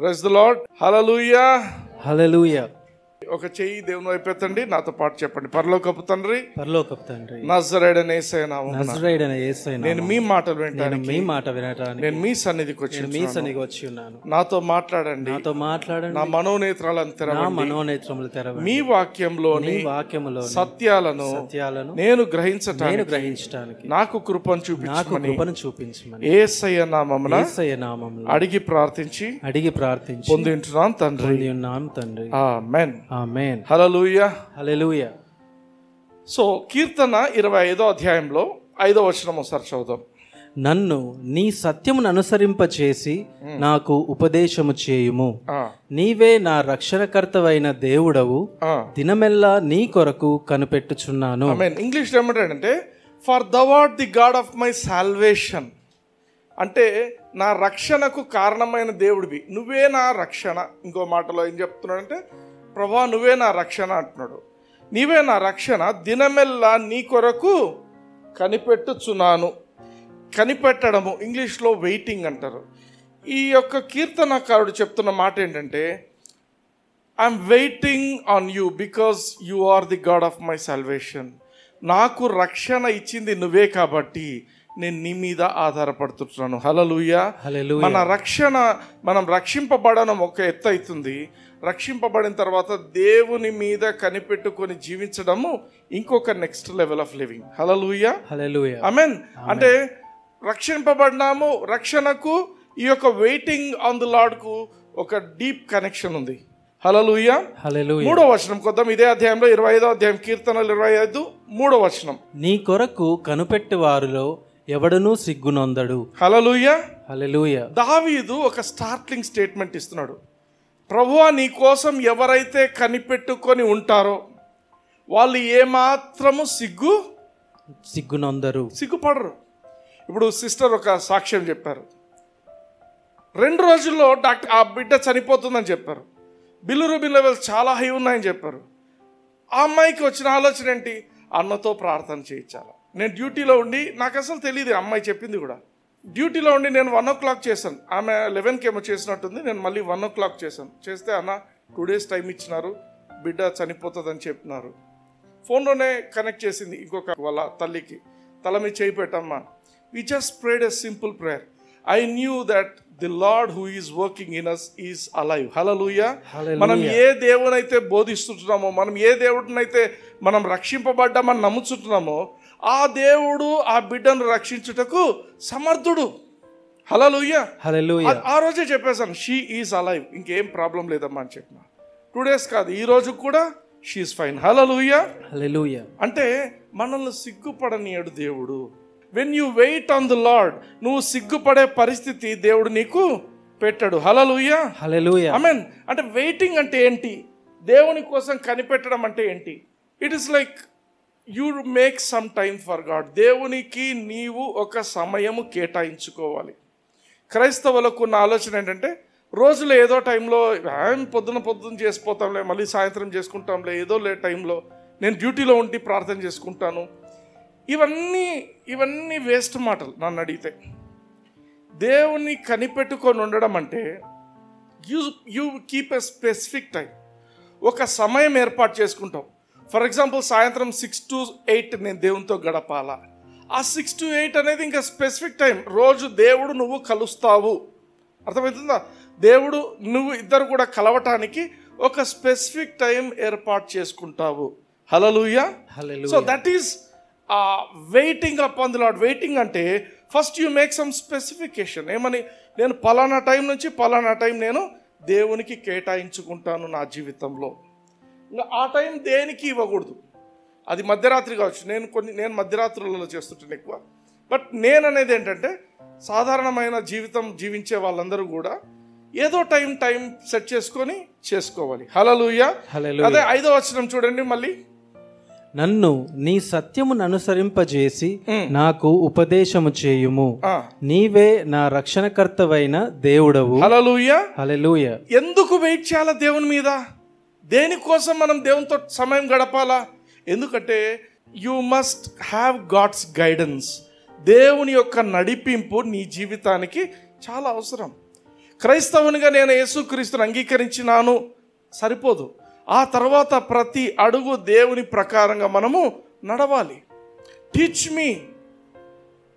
Praise the lord. Hallelujah. Hallelujah. ఒక చెయ్యి దేవుని వైపు ఎత్తండి, నాతో పాటు చెప్పండి. పరలోకపు తండ్రి, పరలోకపు తండ్రి, నజరేయుడైన యేసయ్య నామమున నజరేయుడైన యేసయ్య నామమున నేను మీ మాటలు వినడానికి, మీ మాట వినడానికి నేను మీ సన్నిధికి వచ్చి ఉన్నాను. నాతో మాట్లాడండి, నా మనోనేత్రాలను తెరవండి. మీ వాక్యంలోని సత్యాలను నేను గ్రహించటానికి నాకు కృపను చూపించమని యేసయ్య నామమున అడిగి ప్రార్థించి పొందింటున్నాను తండ్రి. ఆమేన్. ఆమేన్. హల్లెలూయా. హల్లెలూయా. సో కీర్తన 25వ అధ్యాయంలో 5వ వచనం ఒకసారి చదువుదాం. నన్ను నీ సత్యమును అనుసరింపచేసి నాకు ఉపదేశము చేయుము. నీవే నా రక్షణకర్తవైన దేవుడవు, దినమెల్లా నీ కొరకు కనిపెట్టుచున్నాను. ఆమేన్. ఇంగ్లీష్లో ఏమంటాడంటే for దౌ art the God of my salvation. అంటే నా రక్షణకు కారణమైన దేవుడివి, నువ్వే నా రక్షణ. ఇంకో మాటలో ఏం చెప్తున్నాడంటే, ప్రభా నువ్వే నా రక్షణ అంటున్నాడు. నీవే నా రక్షణ, దినమెల్లా నీ కొరకు కనిపెట్టుచున్నాను. కనిపెట్టడము ఇంగ్లీష్లో వెయిటింగ్ అంటారు. ఈ యొక్క కీర్తనకారుడు చెప్తున్న మాట ఏంటంటే, I'm waiting on you because you are the God of my salvation. నాకు రక్షణ ఇచ్చింది నువ్వే కాబట్టి నేను నీ మీద ఆధారపడుతున్నాను. హల్లెలూయా. మన రక్షణ, మనం రక్షింపబడడం ఒక ఎత్తు అవుతుంది. రక్షింపబడిన తర్వాత దేవుని మీద కనిపెట్టుకొని జీవించడము ఇంకొక నెక్స్ట్ లెవెల్ ఆఫ్ లివింగ్. హల్లెలూయా. హల్లెలూయా. ఆమేన్. అంటే రక్షింపబడినాము, రక్షణకు ఈ యొక్క వెయిటింగ్ ఆన్ ది లార్డ్ కు ఒక డీప్ కనెక్షన్ ఉంది. హల్లెలూయా. హల్లెలూయా. 3వ వచనం కొద్దాం. ఇదే అధ్యాయంలో 25వ అధ్యాయం కీర్తనలు 25 3వ వచనం. నీ కొరకు కనిపెట్టి వారిలో ఎవడనూ సిగ్గునొందడు. హల్లెలూయా. హల్లెలూయా. దావీదు ఒక స్టార్ట్లింగ్ స్టేట్మెంట్ ఇస్తున్నాడు. ప్రభువా నీ కోసం ఎవరైతే కనిపెట్టుకొని ఉంటారో వాళ్ళు ఏమాత్రము సిగ్గునొందరు, సిగ్గుపడరు. ఇప్పుడు సిస్టర్ ఒక సాక్ష్యం చెప్పారు. 2 రోజుల్లో డాక్టర్ ఆ బిడ్డ చనిపోతుందని చెప్పారు. బిలిరూబిన్ లెవెల్స్ చాలా హై ఉన్నాయని చెప్పారు. ఆ అమ్మాయికి వచ్చిన ఆలోచన ఏంటి? అన్నతో ప్రార్థన చేయించాలి. నేను డ్యూటీలో ఉండి, నాకు అసలు తెలియదు అమ్మాయి చెప్పింది కూడా. డ్యూటీలో ఉండి నేను 1 o'clock చేశాను. ఆమె 11కి ఏమో చేసినట్టుంది. నేను మళ్ళీ 1 o'clock చేస్తే అన్న 2 days టైం ఇచ్చినారు, బిడ్డ చనిపోతుందని చెప్పినారు. ఫోన్లోనే కనెక్ట్ చేసింది ఇంకొక వాళ్ళ తల్లికి. తల మీద చేయి పెట్టమ్మా. We just prayed a simple prayer. I knew that the lord who is working in us is alive. Hallelujah. మనం ఏ దేవునైతే బోధిస్తుంటున్నామో, మనం ఏ దేవుడినైతే మనం రక్షింపబడ్డామని నమ్ముచుంటున్నామో, ఆ దేవుడు ఆ బిడ్డను రక్షించుటకు సమర్థుడు. హల్లెలూయా. హల్లెలూయా. ఆ రోజే చెప్పేశాను, షీ ఈజ్ అలైవ్, ఇంకేం ప్రాబ్లం లేదమ్మా అని చెప్పిన. 2 days కాదు, ఈ రోజు కూడా she is fine. Hallelujah. Hallelujah. అంటే మనల్ని సిగ్గుపడనీయడు దేవుడు. When you wait on the Lord, నువ్వు సిగ్గుపడే పరిస్థితి దేవుడు నీకు పెట్టాడు. హల్లెలూయా. హల్లెలూయా. ఆమేన్. అంటే వెయిటింగ్ అంటే ఏంటి? దేవుని కోసం కనిపెట్టడం అంటే ఏంటి? It is like you make some time for God. దేవునికి నీవు ఒక సమయము కేటాయించుకోవాలి. క్రైస్తవులకు ఉన్న ఆలోచన ఏంటంటే, రోజులో ఏదో టైంలో పొద్దున చేసిపోతాంలే, మళ్ళీ సాయంత్రం చేసుకుంటాంలే, ఏదో టైంలో నేను డ్యూటీలో ఉండి ప్రార్థన చేసుకుంటాను. ఇవన్నీ వేస్ట్ మాటలు నన్ను అడిగితే. దేవుని కనిపెట్టుకొని ఉండడం అంటే you keep a specific time. ఒక సమయం ఏర్పాటు చేసుకుంటాం. ఫర్ ఎగ్జాంపుల్ సాయంత్రం 6 to 8 నేను దేవునితో గడపాలా. ఆ 6 to 8 అనేది ఇంకా స్పెసిఫిక్ టైం. రోజు దేవుడు నువ్వు కలుస్తావు. అర్థమవుతుందా? దేవుడు నువ్వు ఇద్దరు కూడా కలవటానికి ఒక స్పెసిఫిక్ టైం ఏర్పాటు చేసుకుంటావు. Hallelujah. So that is waiting upon the lord. Waiting అంటే first you make some specification. ఏమని? నేను పలానా టైం నుంచి పలానా టైం నేను దేవునికి కేటాయించుకుంటాను నా జీవితంలో. ఇంకా ఆ టైం దేనికి ఇవ్వకూడదు. అది మధ్యరాత్రి కావచ్చు. నేను మధ్యరాత్రులలో చేస్తుంటాను ఎక్కువ. బట్ నేను అనేది ఏంటంటే, సాధారణమైన జీవితం జీవించే వాళ్ళందరూ కూడా ఏదో టైం సెట్ చేసుకొని చేసుకోవాలి. హల్లెలూయా. అదే 5వ వచనం చూడండి మళ్ళీ. నన్ను నీ సత్యమును అనుసరింపజేసి నాకు ఉపదేశము చేయుము. నీవే నా రక్షణకర్తవైన దేవుడవు. హల్లెలూయా. హల్లెలూయా. ఎందుకు వెయిట్ చేయాలా దేవుని మీద? దేనికోసం మనం దేవునితో సమయం గడపాలా? ఎందుకంటే you must have God's guidance. దేవుని యొక్క నడిపింపు నీ జీవితానికి చాలా అవసరం. క్రైస్తవునిగా నేను యేసుక్రీస్తుని అంగీకరించినాను సరిపోదు. ఆ తర్వాత ప్రతి అడుగు దేవుని ప్రకారంగా మనము నడవాలి. Teach me.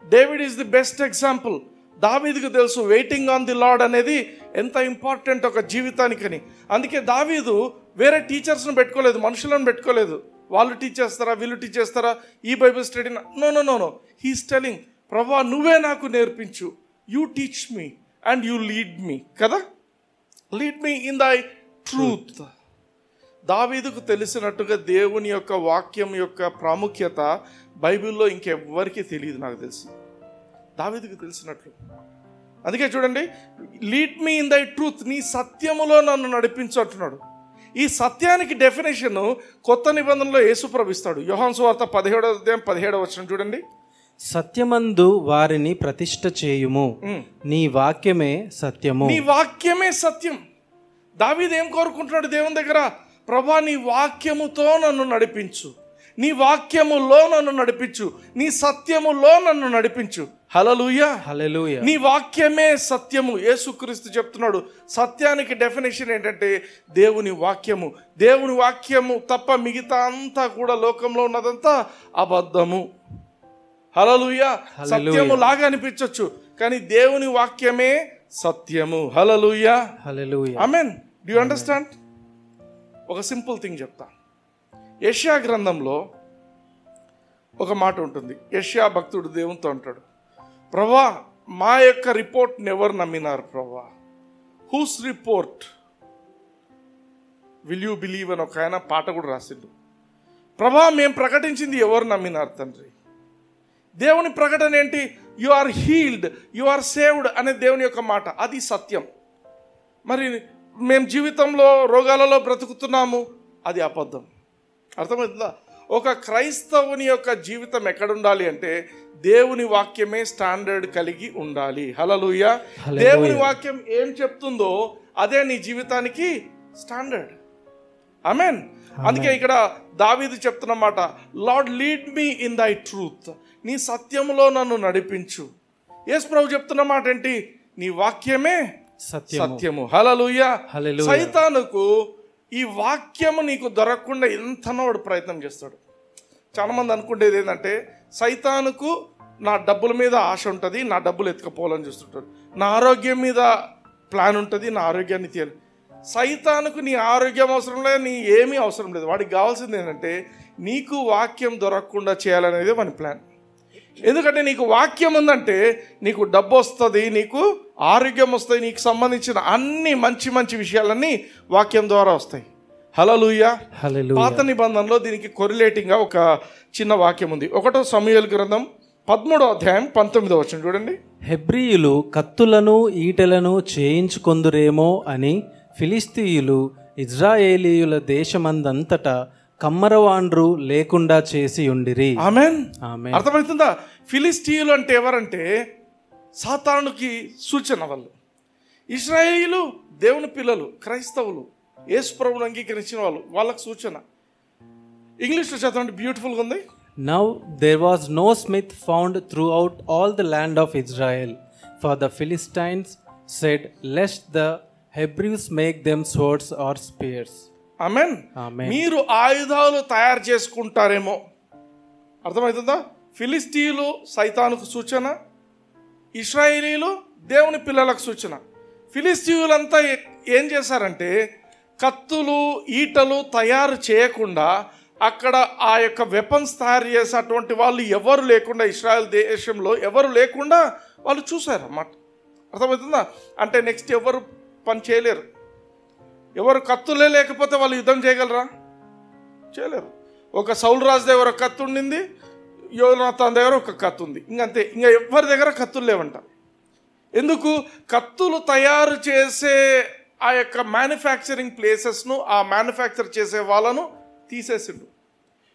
David is the best example. దావీదుకు తెలుసు వెయిటింగ్ ఆన్ ది లార్డ్ అనేది ఎంత ఇంపార్టెంట్ ఒక జీవితానికని. అందుకే దావీదు వేరే టీచర్స్ని పెట్టుకోలేదు, మనుషులను పెట్టుకోలేదు. వాళ్ళు టీచ్ చేస్తారా, వీళ్ళు టీచ్ చేస్తారా, ఈ Bible study. No no no no he's telling, ప్రభువా నువ్వే నాకు నేర్పించు, you teach me and you lead me కదా, lead me in thy truth. దావీదుకు తెలిసినట్టుగా దేవుని యొక్క వాక్యం యొక్క ప్రాముఖ్యత బైబిల్లో ఇంకెవ్వరికీ తెలియదు, నాకు తెలిసి దావీదుకు తెలిసినట్లు. అందుకే చూడండి, lead me in thy truth, నీ సత్యములో నన్ను నడిపించు అంటున్నాడు. ఈ సత్యానికి డెఫినేషన్ కొత్త నిబంధనలో యేసుప్రభు ఇస్తాడు. యోహాను సువార్త 17:17 చూడండి. సత్యమందు వారిని ప్రతిష్ఠ చేయుము, నీ వాక్యమే సత్యము. నీ వాక్యమే సత్యం. దావీదు ఏం కోరుకుంటున్నాడు దేవుని దగ్గర? ప్రభువా నీ వాక్యముతో నన్ను నడిపించు, నీ వాక్యములో నన్ను నడిపించు, నీ సత్యములో నన్ను నడిపించు. హల్లెలూయా, హల్లెలూయా. నీ వాక్యమే సత్యము. యేసుక్రీస్తు చెప్తున్నాడు. సత్యానికి డెఫినేషన్ ఏంటంటే దేవుని వాక్యము. దేవుని వాక్యము తప్ప మిగతా అంతా కూడా లోకంలో ఉన్నదంతా అబద్ధము. హల్లెలూయా. సత్యము లాగా అనిపించవచ్చు, కానీ దేవుని వాక్యమే సత్యము. Hallelujah, hallelujah. Amen. Do you understand? ఒక సింపుల్ థింగ్ చెప్తా. యెషయా గ్రంథంలో ఒక మాట ఉంటుంది. యెషయా భక్తుడు దేవునితో అంటాడు, ప్రభువా మా యొక్క రిపోర్ట్ని ఎవరు నమ్మినారు ప్రభువా? Who's report will you believe అని ఒక ఆయన పాట కూడా రాసిండు. ప్రభువా మేము ప్రకటించింది ఎవరు నమ్మినారు తండ్రి? దేవుని ప్రకటన ఏంటి? You are healed, you are saved అనే దేవుని యొక్క మాట, అది సత్యం. మరి మేము జీవితంలో రోగాలలో బ్రతుకుతున్నాము, అది అబద్ధం. అర్థమవుతుందా? ఒక క్రైస్తవుని యొక్క జీవితం ఎక్కడుండాలి అంటే దేవుని వాక్యమే స్టాండర్డ్ కలిగి ఉండాలి. హల్లెలూయా. దేవుని వాక్యం ఏం చెప్తుందో అదే నీ జీవితానికి స్టాండర్డ్. ఆమేన్. అందుకే ఇక్కడ దావీదు చెప్తున్న మాట, lord lead me in thy truth, నీ సత్యములో నన్ను నడిపించు. యేసు ప్రభు చెప్తున్న మాట ఏంటి? నీ వాక్యమే సత్యము. హల్లెలూయా. సైతానుకు ఈ వాక్యము నీకు దొరకకుండా ఎంతనో వాడు ప్రయత్నం చేస్తాడు. చాలామంది అనుకుంటేది ఏంటంటే సైతానుకు నా డబ్బుల మీద ఆశ ఉంటుంది, నా డబ్బులు ఎత్తుకపోవాలని చూస్తుంటాడు. నా ఆరోగ్యం మీద ప్లాన్ ఉంటుంది, నా ఆరోగ్యాన్ని తీయాలి. సైతానుకు నీ ఆరోగ్యం అవసరం లేదు, నీ ఏమీ అవసరం లేదు. వాడికి కావాల్సింది ఏంటంటే నీకు వాక్యం దొరకకుండా చేయాలనేది వాని ప్లాన్. ఎందుకంటే నీకు వాక్యం ఉందంటే నీకు డబ్బు వస్తుంది, నీకు ఆరోగ్యం వస్తుంది, నీకు సంబంధించిన అన్ని మంచి మంచి విషయాలన్నీ వాక్యం ద్వారా వస్తాయి. హల్లెలూయా. పాత నిబంధనలో దీనికి కొరిలేటింగ్గా ఒక చిన్న వాక్యం ఉంది. 1 సమూయేలు గ్రంథం 13:19 చూడండి. హెబ్రీయులు కత్తులను ఈటెలను చేయించుకొందురేమో అని ఫిలిస్తీయులు ఇజ్రాయేలీయుల దేశమందంతటా కమ్మరవాండ్రు లేకుండా చేసి ఉండిరి. ఆమేన్. అర్థమవుతుందా? ఫిలిస్తీయులు అంటే ఎవరంటే సాతానుకి సూచన. వాళ్ళు ఇశ్రాయేలీయులు దేవుని పిల్లలు, క్రైస్తవులు, యేసు ప్రభువును అంగీకరించిన వాళ్ళు, వాళ్ళకు సూచన. ఇంగ్లీష్లో చదవండి, బ్యూటిఫుల్గా ఉంది. Now there was no smith found throughout all the land of Israel, for the Philistines said, lest the Hebrews make them swords or spears. ఆమేన్. మీరు ఆయుధాలు తయారు చేసుకుంటారేమో. అర్థమవుతుందా? ఫిలిస్తీయులు సైతానుకు సూచన, ఇశ్రాయేలీలు దేవుని పిల్లలకు సూచన. ఫిలిస్తీయులంతా ఏం చేశారంటే కత్తులు ఈటలు తయారు చేయకుండా అక్కడ ఆ యొక్క వెపన్స్ తయారు చేసేటువంటి వాళ్ళు ఎవరు లేకుండా, ఇశ్రాయేల్ దేశంలో ఎవరు లేకుండా వాళ్ళు చూశారు అన్నమాట. అర్థమవుతుందా? అంటే నెక్స్ట్ ఎవరు పని చేయలేరు. ఎవరు కత్తులే లేకపోతే వాళ్ళు యుద్ధం చేయగలరా? చేయలేరు. ఒక సౌలు రాజు దగ్గర ఒక కత్తి ఉండింది, యోనాతాన్ దగ్గర ఒక కత్తి ఉంది, ఇంకంతే. ఇంకా ఎవరి దగ్గర కత్తులు లేవంట. ఎందుకు? కత్తులు తయారు చేసే ఆ యొక్క మ్యానుఫ్యాక్చరింగ్ ప్లేసెస్ను, ఆ మ్యానుఫ్యాక్చర్ చేసే వాళ్ళను తీసేసిండు.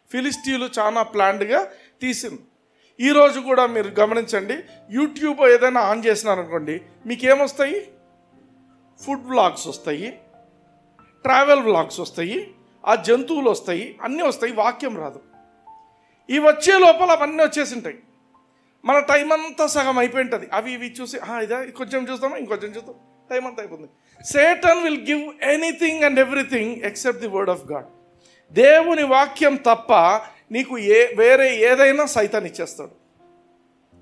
ఫిలిస్తీయులు చాలా ప్లాన్డ్గా తీసిండు. ఈరోజు కూడా మీరు గమనించండి, యూట్యూబ్ ఏదైనా ఆన్ చేసినారనుకోండి, మీకేమొస్తాయి? ఫుడ్ వ్లాగ్స్ వస్తాయి, ట్రావెల్ వ్లాగ్స్ వస్తాయి, ఆ జంతువులు వస్తాయి, అన్నీ వస్తాయి. వాక్యం రాదు. ఇవి వచ్చే లోపల అవన్నీ వచ్చేసి ఉంటాయి. మన టైం అంతా సగం అయిపోయి ఉంటుంది. అవి ఇవి చూసి ఇదా కొంచెం చూస్తామా, ఇంకొంచెం చూస్తాం, టైం అంతా అయిపోతుంది. Satan will give anything and everything except the word of God. దేవుని వాక్యం తప్ప నీకు వేరే ఏదైనా సైతాన్ ఇచ్చేస్తాడు.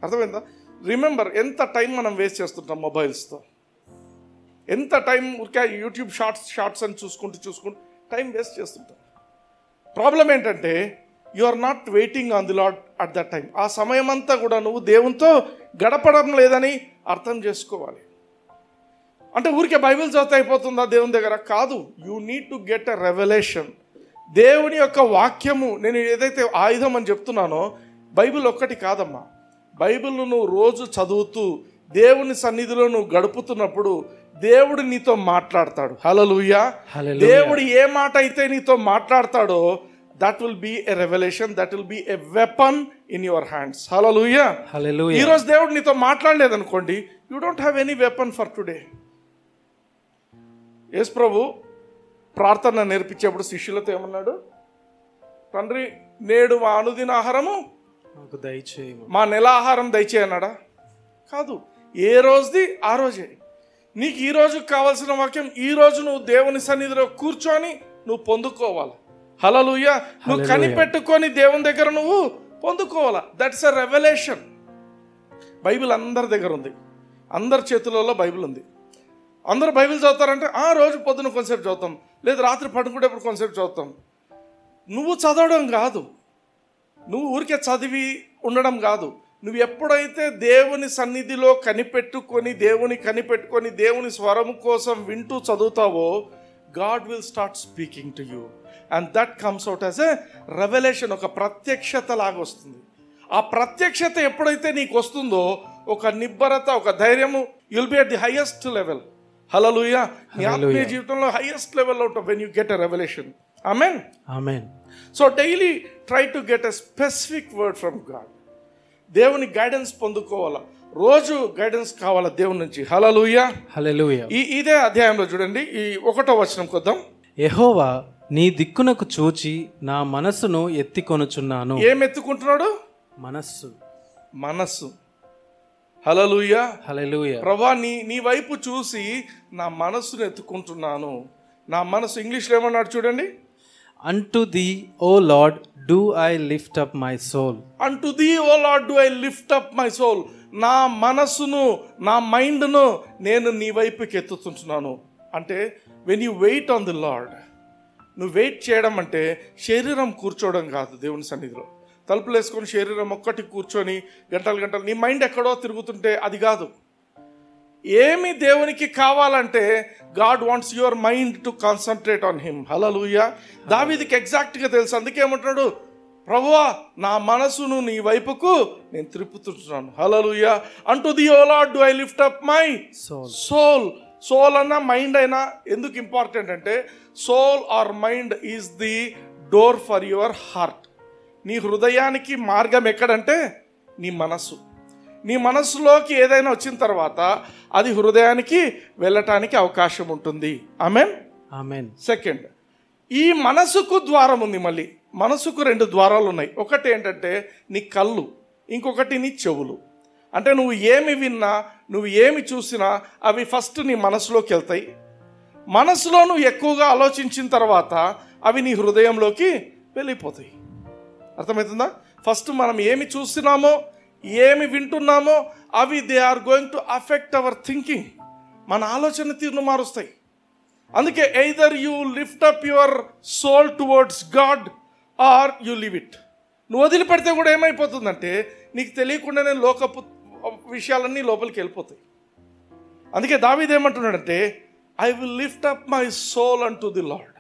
అర్థమైందా? రిమెంబర్, ఎంత టైం మనం వేస్ట్ చేస్తుంటాం మొబైల్స్తో, ఎంత టైం ఊరికే యూట్యూబ్ షార్ట్స్ అని చూసుకుంటూ టైం వేస్ట్ చేస్తుంటాం. ప్రాబ్లం ఏంటంటే you are not waiting on the Lord at that time. ఆ సమయం అంతా కూడా నువ్వు దేవునితో గడపడం లేదని అర్థం చేసుకోవాలి. అంటే ఊరికే బైబిల్ చదివితే అయిపోతుందా దేవుని దగ్గర? కాదు. You need to get a revolution. దేవుని యొక్క వాక్యము, నేను ఏదైతే ఆయుధం అని చెప్తున్నానో, బైబిల్ ఒక్కటి కాదమ్మా. బైబిల్ను నువ్వు రోజు చదువుతూ దేవుని సన్నిధిలో నువ్వు గడుపుతున్నప్పుడు దేవుడు నీతో మాట్లాడతాడు. హల్లెలూయా. దేవుడు ఏ మాట అయితే నీతో మాట్లాడతాడో that will be a revolution, that will be a weapon in your hands. Hallelujah. ఈరోజు దేవుడు నీతో మాట్లాడలేదనుకోండి, you don't have any weapon for today. యేసు ప్రభు ప్రార్థన నేర్పించేప్పుడు శిష్యులతో ఏమన్నాడు? తండ్రి, నేడు మా అనుదిన ఆహారము మా నెల ఆహారం దయచేయన్నాడా? కాదు. ఏ రోజుది ఆ రోజే. నీకు ఈ రోజు కావాల్సిన వాక్యం ఈ రోజు నువ్వు దేవుని సన్నిధిలో కూర్చొని నువ్వు పొందుకోవాలి. హల్లెలూయా. నువ్వు కనిపెట్టుకొని దేవుని దగ్గర నువ్వు పొందుకోవాలా. That's a revolution. బైబిల్ అందరి దగ్గర ఉంది, అందరి చేతులలో బైబిల్ ఉంది. అందరూ బైబిల్ చదువుతారంటే రోజు పొద్దున కొంతసేపు చదువుతాం, లేదు రాత్రి పడుకునేప్పుడు కొంతసేపు చదువుతాం. నువ్వు చదవడం కాదు, నువ్వు ఊరికే చదివి ఉండడం కాదు. నువ్వు ఎప్పుడైతే దేవుని సన్నిధిలో కనిపెట్టుకొని దేవుని స్వరం కోసం వింటూ చదువుతావో, God will start speaking to you and that comes out as a revolution. ఒక ప్రత్యక్షత లాగా వస్తుంది. ఆ ప్రత్యక్షత ఎప్పుడైతే నీకు వస్తుందో, ఒక నిబ్బరత, ఒక ధైర్యము, you'll be at the highest level. Hallelujah. నీ ఆత్మీయ జీవితంలో highest level out when you get a revolution. Amen. Amen. So daily try to get a specific word from God. దేవుని గైడెన్స్ పొందుకోవాలా, రోజు గైడెన్స్ కావాలా దేవుని నుంచి. హల్లెలూయా. హల్లెలూయా. ఇదే అధ్యాయంలో చూడండి, ఈ 1వ వచనం కొద్దాం. యెహోవా నీ దిక్కునకు చూచి నా మనస్సును ఎత్తికొనుచున్నాను. ఏం ఎత్తుకుంటున్నాడు? మనస్సు. హల్లెలూయా. హల్లెలూయా. ప్రభువా, నీ వైపు చూసి నా మనస్సును ఎత్తుకుంటున్నాను. నా మనస్సు, ఇంగ్లీష్లో ఏమన్నాడు చూడండి. Unto thee, O Lord, do I lift up my soul. Unto thee, O Lord, do I lift up my soul. నా మనస్సును, నా మైండ్ను నేను నీ వైపుకి ఎత్తుతుంటున్నాను. అంటే when you wait on the Lord, నువ్వు వెయిట్ చేయడం అంటే శరీరం కూర్చోవడం కాదు. దేవుని సన్నిధిలో తలుపులు వేసుకొని శరీరం ఒక్కటి కూర్చొని గంటలు నీ మైండ్ ఎక్కడో తిరుగుతుంటే అది కాదు. ఏమి దేవునికి కావాలంటే God wants your mind to concentrate on him. Hallelujah. దావీదుకి ఎగ్జాక్ట్గా తెలుసు, అందుకే ఏమంటున్నాడు, ప్రభువా నా మనసును నీ వైపుకు నేను త్రిప్పుతున్నాను. Hallelujah. Unto the O Lord do I lift up my soul అన్న మైండ్ అయినా ఎందుకు ఇంపార్టెంట్ అంటే, soul or mind is the door for your heart. నీ హృదయానికి మార్గం ఎక్కడంటే నీ మనస్సు. నీ మనస్సులోకి ఏదైనా వచ్చిన తర్వాత అది హృదయానికి వెళ్ళటానికి అవకాశం ఉంటుంది. ఆమేన్. ఆమేన్. సెకండ్, ఈ మనసుకు ద్వారం ఉంది. మళ్ళీ మనసుకు 2 ద్వారాలు ఉన్నాయి. ఒకటి ఏంటంటే నీ కళ్ళు, ఇంకొకటి నీ చెవులు. అంటే నువ్వు ఏమి విన్నా, నువ్వు ఏమి చూసినా అవి ఫస్ట్ నీ మనసులోకి వెళ్తాయి. మనసులో నువ్వు ఎక్కువగా ఆలోచించిన తర్వాత అవి నీ హృదయంలోకి వెళ్ళిపోతాయి. అర్థమవుతుందా? ఫస్ట్ మనం ఏమి చూస్తున్నామో, ఏమి వింటున్నామో అవి they are going to affect our thinking. మన ఆలోచన తీరును మారుస్తాయి. అందుకే either you lift up your soul towards God or you leave it. నువ్వు వదిలిపెడితే కూడా ఏమైపోతుందంటే నీకు తెలియకుండానే లోకపు విషయాలన్నీ లోపలికి వెళ్ళిపోతాయి. అందుకే దావీదు ఏమంటున్నాడంటే, I will lift up my soul unto the lord.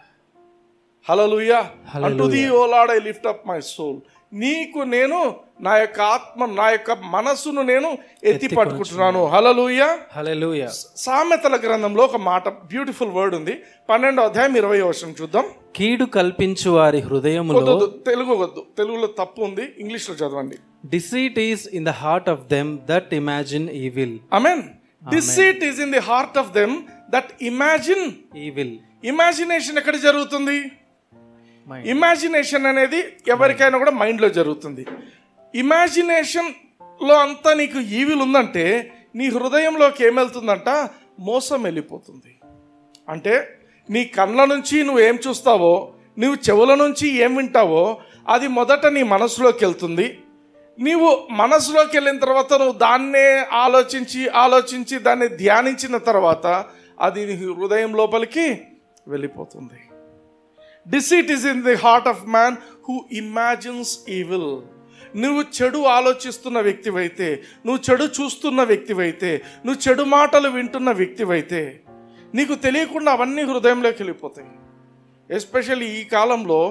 Hallelujah. Unto the O Lord I lift up my soul. నీకు నేను నా యొక్క ఆత్మ, నా యొక్క మనస్సును నేను ఎత్తి పట్టుకుంటున్నాను. హల్లెలూయా. హల్లెలూయా. సామెతల గ్రంథంలో ఒక మాట, బ్యూటిఫుల్ వర్డ్ ఉంది. 12వ అధ్యాయం 20వ వచనం చూద్దాం. కీడు కల్పించు వారి హృదయములో, తెలుగు వద్దు, తెలుగులో తప్పు ఉంది, ఇంగ్లీష్లో చదవండి. Deceit is in the heart of them that imagine evil. Amen. Deceit is in the heart of them that imagine evil. Imagination ఎక్కడ జరుగుతుంది? ఇమాజినేషన్ అనేది ఎవరికైనా కూడా మైండ్లో జరుగుతుంది. ఇమాజినేషన్లో అంతా నీకు ఈవిల్ ఉందంటే నీ హృదయంలోకి ఏమెళ్తుందంట? మోసం వెళ్ళిపోతుంది. అంటే నీ కళ్ళ నుంచి నువ్వేం చూస్తావో, నువ్వు చెవుల నుంచి ఏం వింటావో అది మొదట నీ మనసులోకి వెళ్తుంది. నీవు మనసులోకి వెళ్ళిన తర్వాత నువ్వు దాన్నే ఆలోచించి దాన్ని ధ్యానించిన తర్వాత అది నీ హృదయం లోపలికి వెళ్ళిపోతుంది. Deceit is in the heart of man who imagines evil. నువ్వు చెడు ఆలోచిస్తున్న వ్యక్తివైతే, నువ్వు చెడు చూస్తున్న వ్యక్తివైతే, నువ్వు చెడు మాటలు వింటున్న వ్యక్తివైతే నీకు తెలియకుండా అవన్నీ హృదయంలోకి వెళ్ళిపోతాయి. ఎస్పెషల్లీ ఈ కాలంలో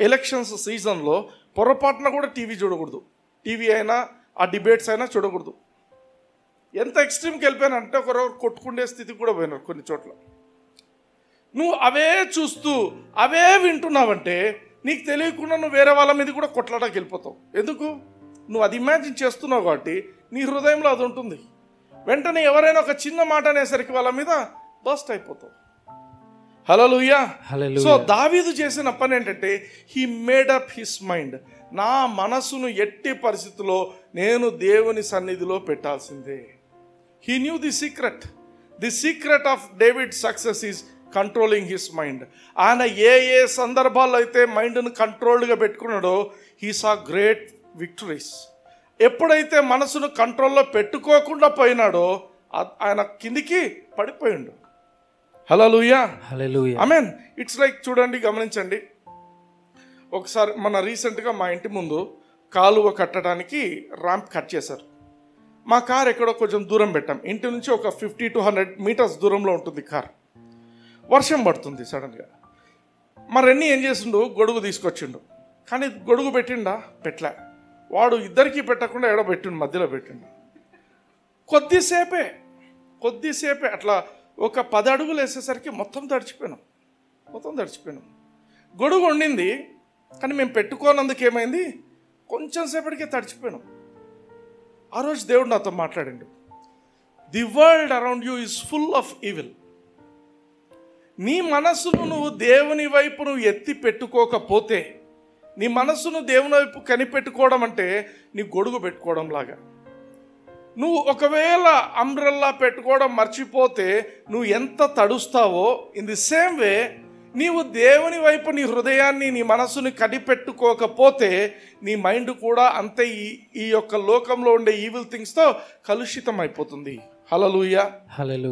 ఎలక్షన్స్ సీజన్లో పొరపాటున కూడా టీవీ చూడకూడదు. టీవీ అయినా ఆ డిబేట్స్ అయినా చూడకూడదు. ఎంత ఎక్స్ట్రీమ్కి వెళ్ళిపోయానంటే ఒకరొకరు కొట్టుకునే స్థితికి కూడా పోయినారు కొన్ని చోట్ల. నువ్వు అవే చూస్తూ అవే వింటున్నావంటే నీకు తెలియకుండా నువ్వు వేరే వాళ్ళ మీద కూడా కొట్లాడకి వెళ్ళిపోతావు. ఎందుకు? నువ్వు అది ఇమాజిన్ చేస్తున్నావు కాబట్టి నీ హృదయంలో అది ఉంటుంది. వెంటనే ఎవరైనా ఒక చిన్న మాట అనేసరికి వాళ్ళ మీద బస్ట్ అయిపోతావు. హల్లెలూయా. సో దావీదు చేసిన పని ఏంటంటే he made up his mind. నా మనసును ఎట్టి పరిస్థితుల్లో నేను దేవుని సన్నిధిలో పెట్టాల్సిందే. He knew the secret of David success is controlling his mind. ఆయన ఏ సందర్భాల్లో అయితే మైండ్ను కంట్రోల్డ్గా పెట్టుకున్నాడో హీ సా గ్రేట్ విక్టరీస్. ఎప్పుడైతే మనసును కంట్రోల్లో పెట్టుకోకుండా పోయినాడో ఆయన కిందికి పడిపోయిండు. హల్లెలూయా. ఆమేన్. ఇట్స్ లైక్ చూడండి, గమనించండి. ఒకసారి మన రీసెంట్గా మా ఇంటి ముందు కాలువ కట్టడానికి ర్యాంప్ కట్ చేశారు. మా కార్ ఎక్కడో కొంచెం దూరం పెట్టాం. ఇంటి నుంచి ఒక 50 to 100 మీటర్స్ దూరంలో ఉంటుంది కార్. వర్షం పడుతుంది సడన్గా. మా రెన్నీ ఏం చేసిండు, గొడుగు తీసుకొచ్చిండు. కానీ గొడుగు పెట్టిండా? పెట్టలే. వాడు ఇద్దరికీ పెట్టకుండా ఎడో పెట్టిండు, మధ్యలో పెట్టిండు. కొద్దిసేపే అట్లా ఒక 10 అడుగులు వేసేసరికి మొత్తం తడిచిపోయినాం. గొడుగు ఉండింది కానీ మేము పెట్టుకోనందుకు ఏమైంది, కొంచెం సేపటికే తడిచిపోయినాం. ఆ రోజు దేవుడు నాతో మాట్లాడిండు. The world around you is full of evil. నీ మనస్సును నువ్వు దేవుని వైపు నువ్వు ఎత్తి పెట్టుకోకపోతే, నీ మనస్సును దేవుని వైపు కనిపెట్టుకోవడం అంటే నీ గొడుగు పెట్టుకోవడం లాగా. నువ్వు ఒకవేళ అంబ్రెల్లా పెట్టుకోవడం మర్చిపోతే నువ్వు ఎంత తడుస్తావో, ఇన్ ది సేమ్ వే నీవు దేవుని వైపు నీ హృదయాన్ని నీ మనస్సుని కనిపెట్టుకోకపోతే నీ మైండ్ కూడా అంతే ఈ యొక్క లోకంలో ఉండే ఈవిల్ థింగ్స్తో కలుషితం అయిపోతుంది. Hallelujah.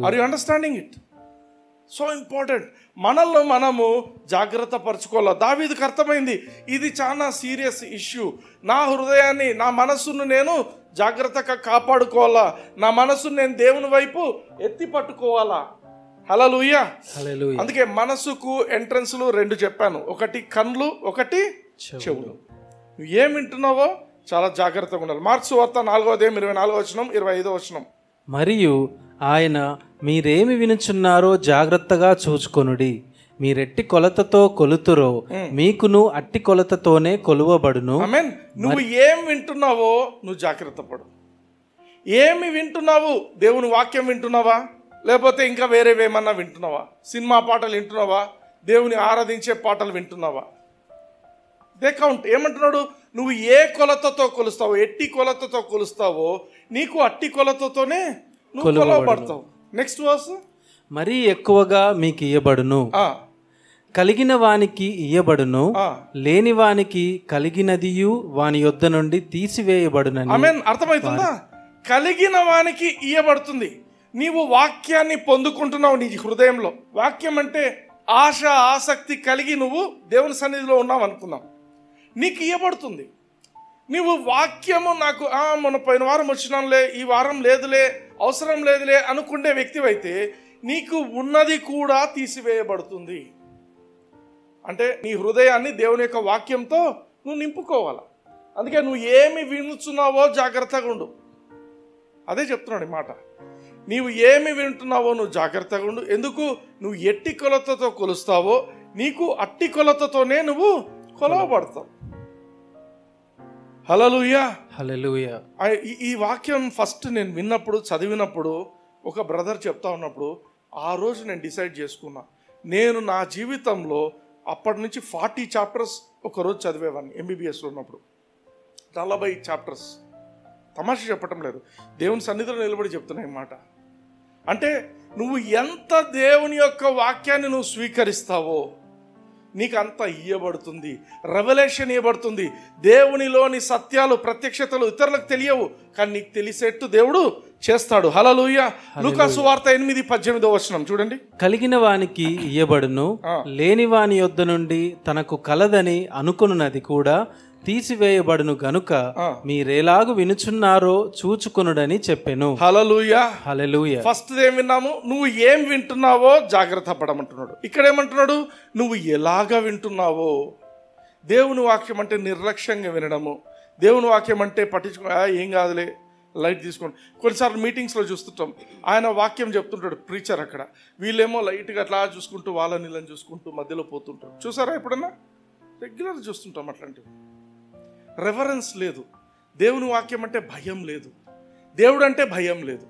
Are you understanding it? So important. మనల్ని మనము జాగ్రత్త పరచుకోవాలి. దావీదుకు అర్థమైంది ఇది చాలా సీరియస్ ఇష్యూ. నా హృదయాన్ని, నా మనస్సును నేను జాగ్రత్తగా కాపాడుకోవాలా, నా మనస్సును నేను దేవుని వైపు ఎత్తి పట్టుకోవాలా. హల్లెలూయా. అందుకే మనసుకు ఎంట్రన్స్లు 2 చెప్పాను. ఒకటి కళ్ళు, ఒకటి చెవులు. నువ్వు ఏం వింటున్నావో చాలా జాగ్రత్తగా ఉండాలి. మార్క్స్ వార్త 4:24-25. మరియు ఆయన మీరేమి వినుచున్నారో జాగ్రత్తగా చూచుకొనుడి. మీరెట్టి కొలతతో కొలుతురో మీకును అట్టి కొలతతోనే కొలువబడును. ఆమేన్. నువ్వు ఏం వింటున్నావో నువ్వు జాగ్రత్త పడు. ఏమి వింటున్నావు? దేవుని వాక్యం వింటున్నావా, లేకపోతే ఇంకా వేరేవేమన్నా వింటున్నావా? సినిమా పాటలు వింటున్నావా, దేవుని ఆరాధించే పాటలు వింటున్నావా? They count. ఏమంటున్నాడు? నువ్వు ఏ కొలతతో కొలుస్తావో, ఎట్టి కొలతతో కొలుస్తావో నీకు అట్టి కొలతతోనే నువ్వు కొలవబడతావు. Next verse. మరీ ఎక్కువగా మీకు ఇయ్యబడును, కలిగిన వానికి ఇయ్యబడును, లేని వానికి కలిగినదియు వాని యొద్ద నుండి తీసివేయబడునని. ఆమేన్. అర్థమవుతుందా? కలిగిన వానికి ఇయ్యబడుతుంది. నీవు వాక్యాన్ని పొందుకుంటున్నావు నీ హృదయంలో. వాక్యం అంటే ఆశ, ఆసక్తి కలిగి నువ్వు దేవుని సన్నిధిలో ఉన్నావు అనుకున్నావు, నీకు ఇయ్యబడుతుంది. నువ్వు వాక్యము నాకు మొన్న పోయిన వారం వచ్చినాంలే, ఈ వారం లేదులే, అవసరం లేదులే అనుకునే వ్యక్తివైతే నీకు ఉన్నది కూడా తీసివేయబడుతుంది. అంటే నీ హృదయాన్ని దేవుని యొక్క వాక్యంతో నువ్వు నింపుకోవాలి. అందుకే నువ్వు ఏమి వినుచున్నావో జాగ్రత్తగా ఉండు. అదే చెప్తున్నాడు ఈ మాట. నీవు ఏమి వింటున్నావో నువ్వు జాగ్రత్తగా ఉండు. ఎందుకు? నువ్వు ఎట్టి కొలతతో కొలుస్తావో నీకు అట్టి కొలతతోనే నువ్వు కొలవబడతావు. హల్లెలూయా. హల్లెలూయా. ఈ వాక్యం ఫస్ట్ నేను విన్నప్పుడు, చదివినప్పుడు, ఒక బ్రదర్ చెప్తా ఉన్నప్పుడు ఆ రోజు నేను డిసైడ్ చేసుకున్నా, నేను నా జీవితంలో అప్పటి నుంచి 40 చాప్టర్స్ ఒకరోజు చదివేవాడిని. ఎంబీబీఎస్లో ఉన్నప్పుడు 40 చాప్టర్స్. తమాషా చెప్పటం లేదు, దేవుని సన్నిధిలో నిలబడి చెప్తున్నా ఈ మాట. అంటే నువ్వు ఎంత దేవుని యొక్క వాక్యాన్ని నువ్వు స్వీకరిస్తావో నీకు అంత ఇయ్యబడుతుంది, రెవల్యూషన్ ఇవ్వబడుతుంది. దేవునిలోని సత్యాలు, ప్రత్యక్షతలు ఇతరులకు తెలియవు, కానీ నీకు తెలిసేట్టు దేవుడు చేస్తాడు. హల్లెలూయా. లూకా సువార్త 8:18 చూడండి. కలిగిన వానికి ఇయ్యబడును, లేని వాని యొద్ద నుండి తనకు కలదని అనుకొనున్నది కూడా తీసివేయబడును గనుక మీరేలాగు వినుచున్నారో చూచుకొనుడని చెప్పెను. హల్లెలూయా. హల్లెలూయా. ఫస్ట్ ఏం విన్నాము? నువ్వు ఏం వింటున్నావో జాగ్రత్త పడమంటున్నాడు. ఇక్కడ ఏమంటున్నాడు? నువ్వు ఎలాగా వింటున్నావో. దేవుని వాక్యం అంటే నిర్లక్ష్యంగా వినడము, దేవుని వాక్యం అంటే పట్టించుకో, ఏం కాదులే లైట్ తీసుకోండి. కొన్నిసార్లు మీటింగ్స్లో చూస్తుంటాం, ఆయన వాక్యం చెప్తుంటాడు ప్రీచర్, అక్కడ వీళ్ళేమో లైట్గా అట్లా చూసుకుంటూ వాళ్ళని నీళ్ళని చూసుకుంటూ మధ్యలో పోతుంటారు. చూసారా ఎప్పుడన్నా? రెగ్యులర్ చూస్తుంటాం అట్లాంటివి. రెఫరెన్స్ లేదు. దేవుని వాక్యం అంటే భయం లేదు, దేవుడు అంటే భయం లేదు.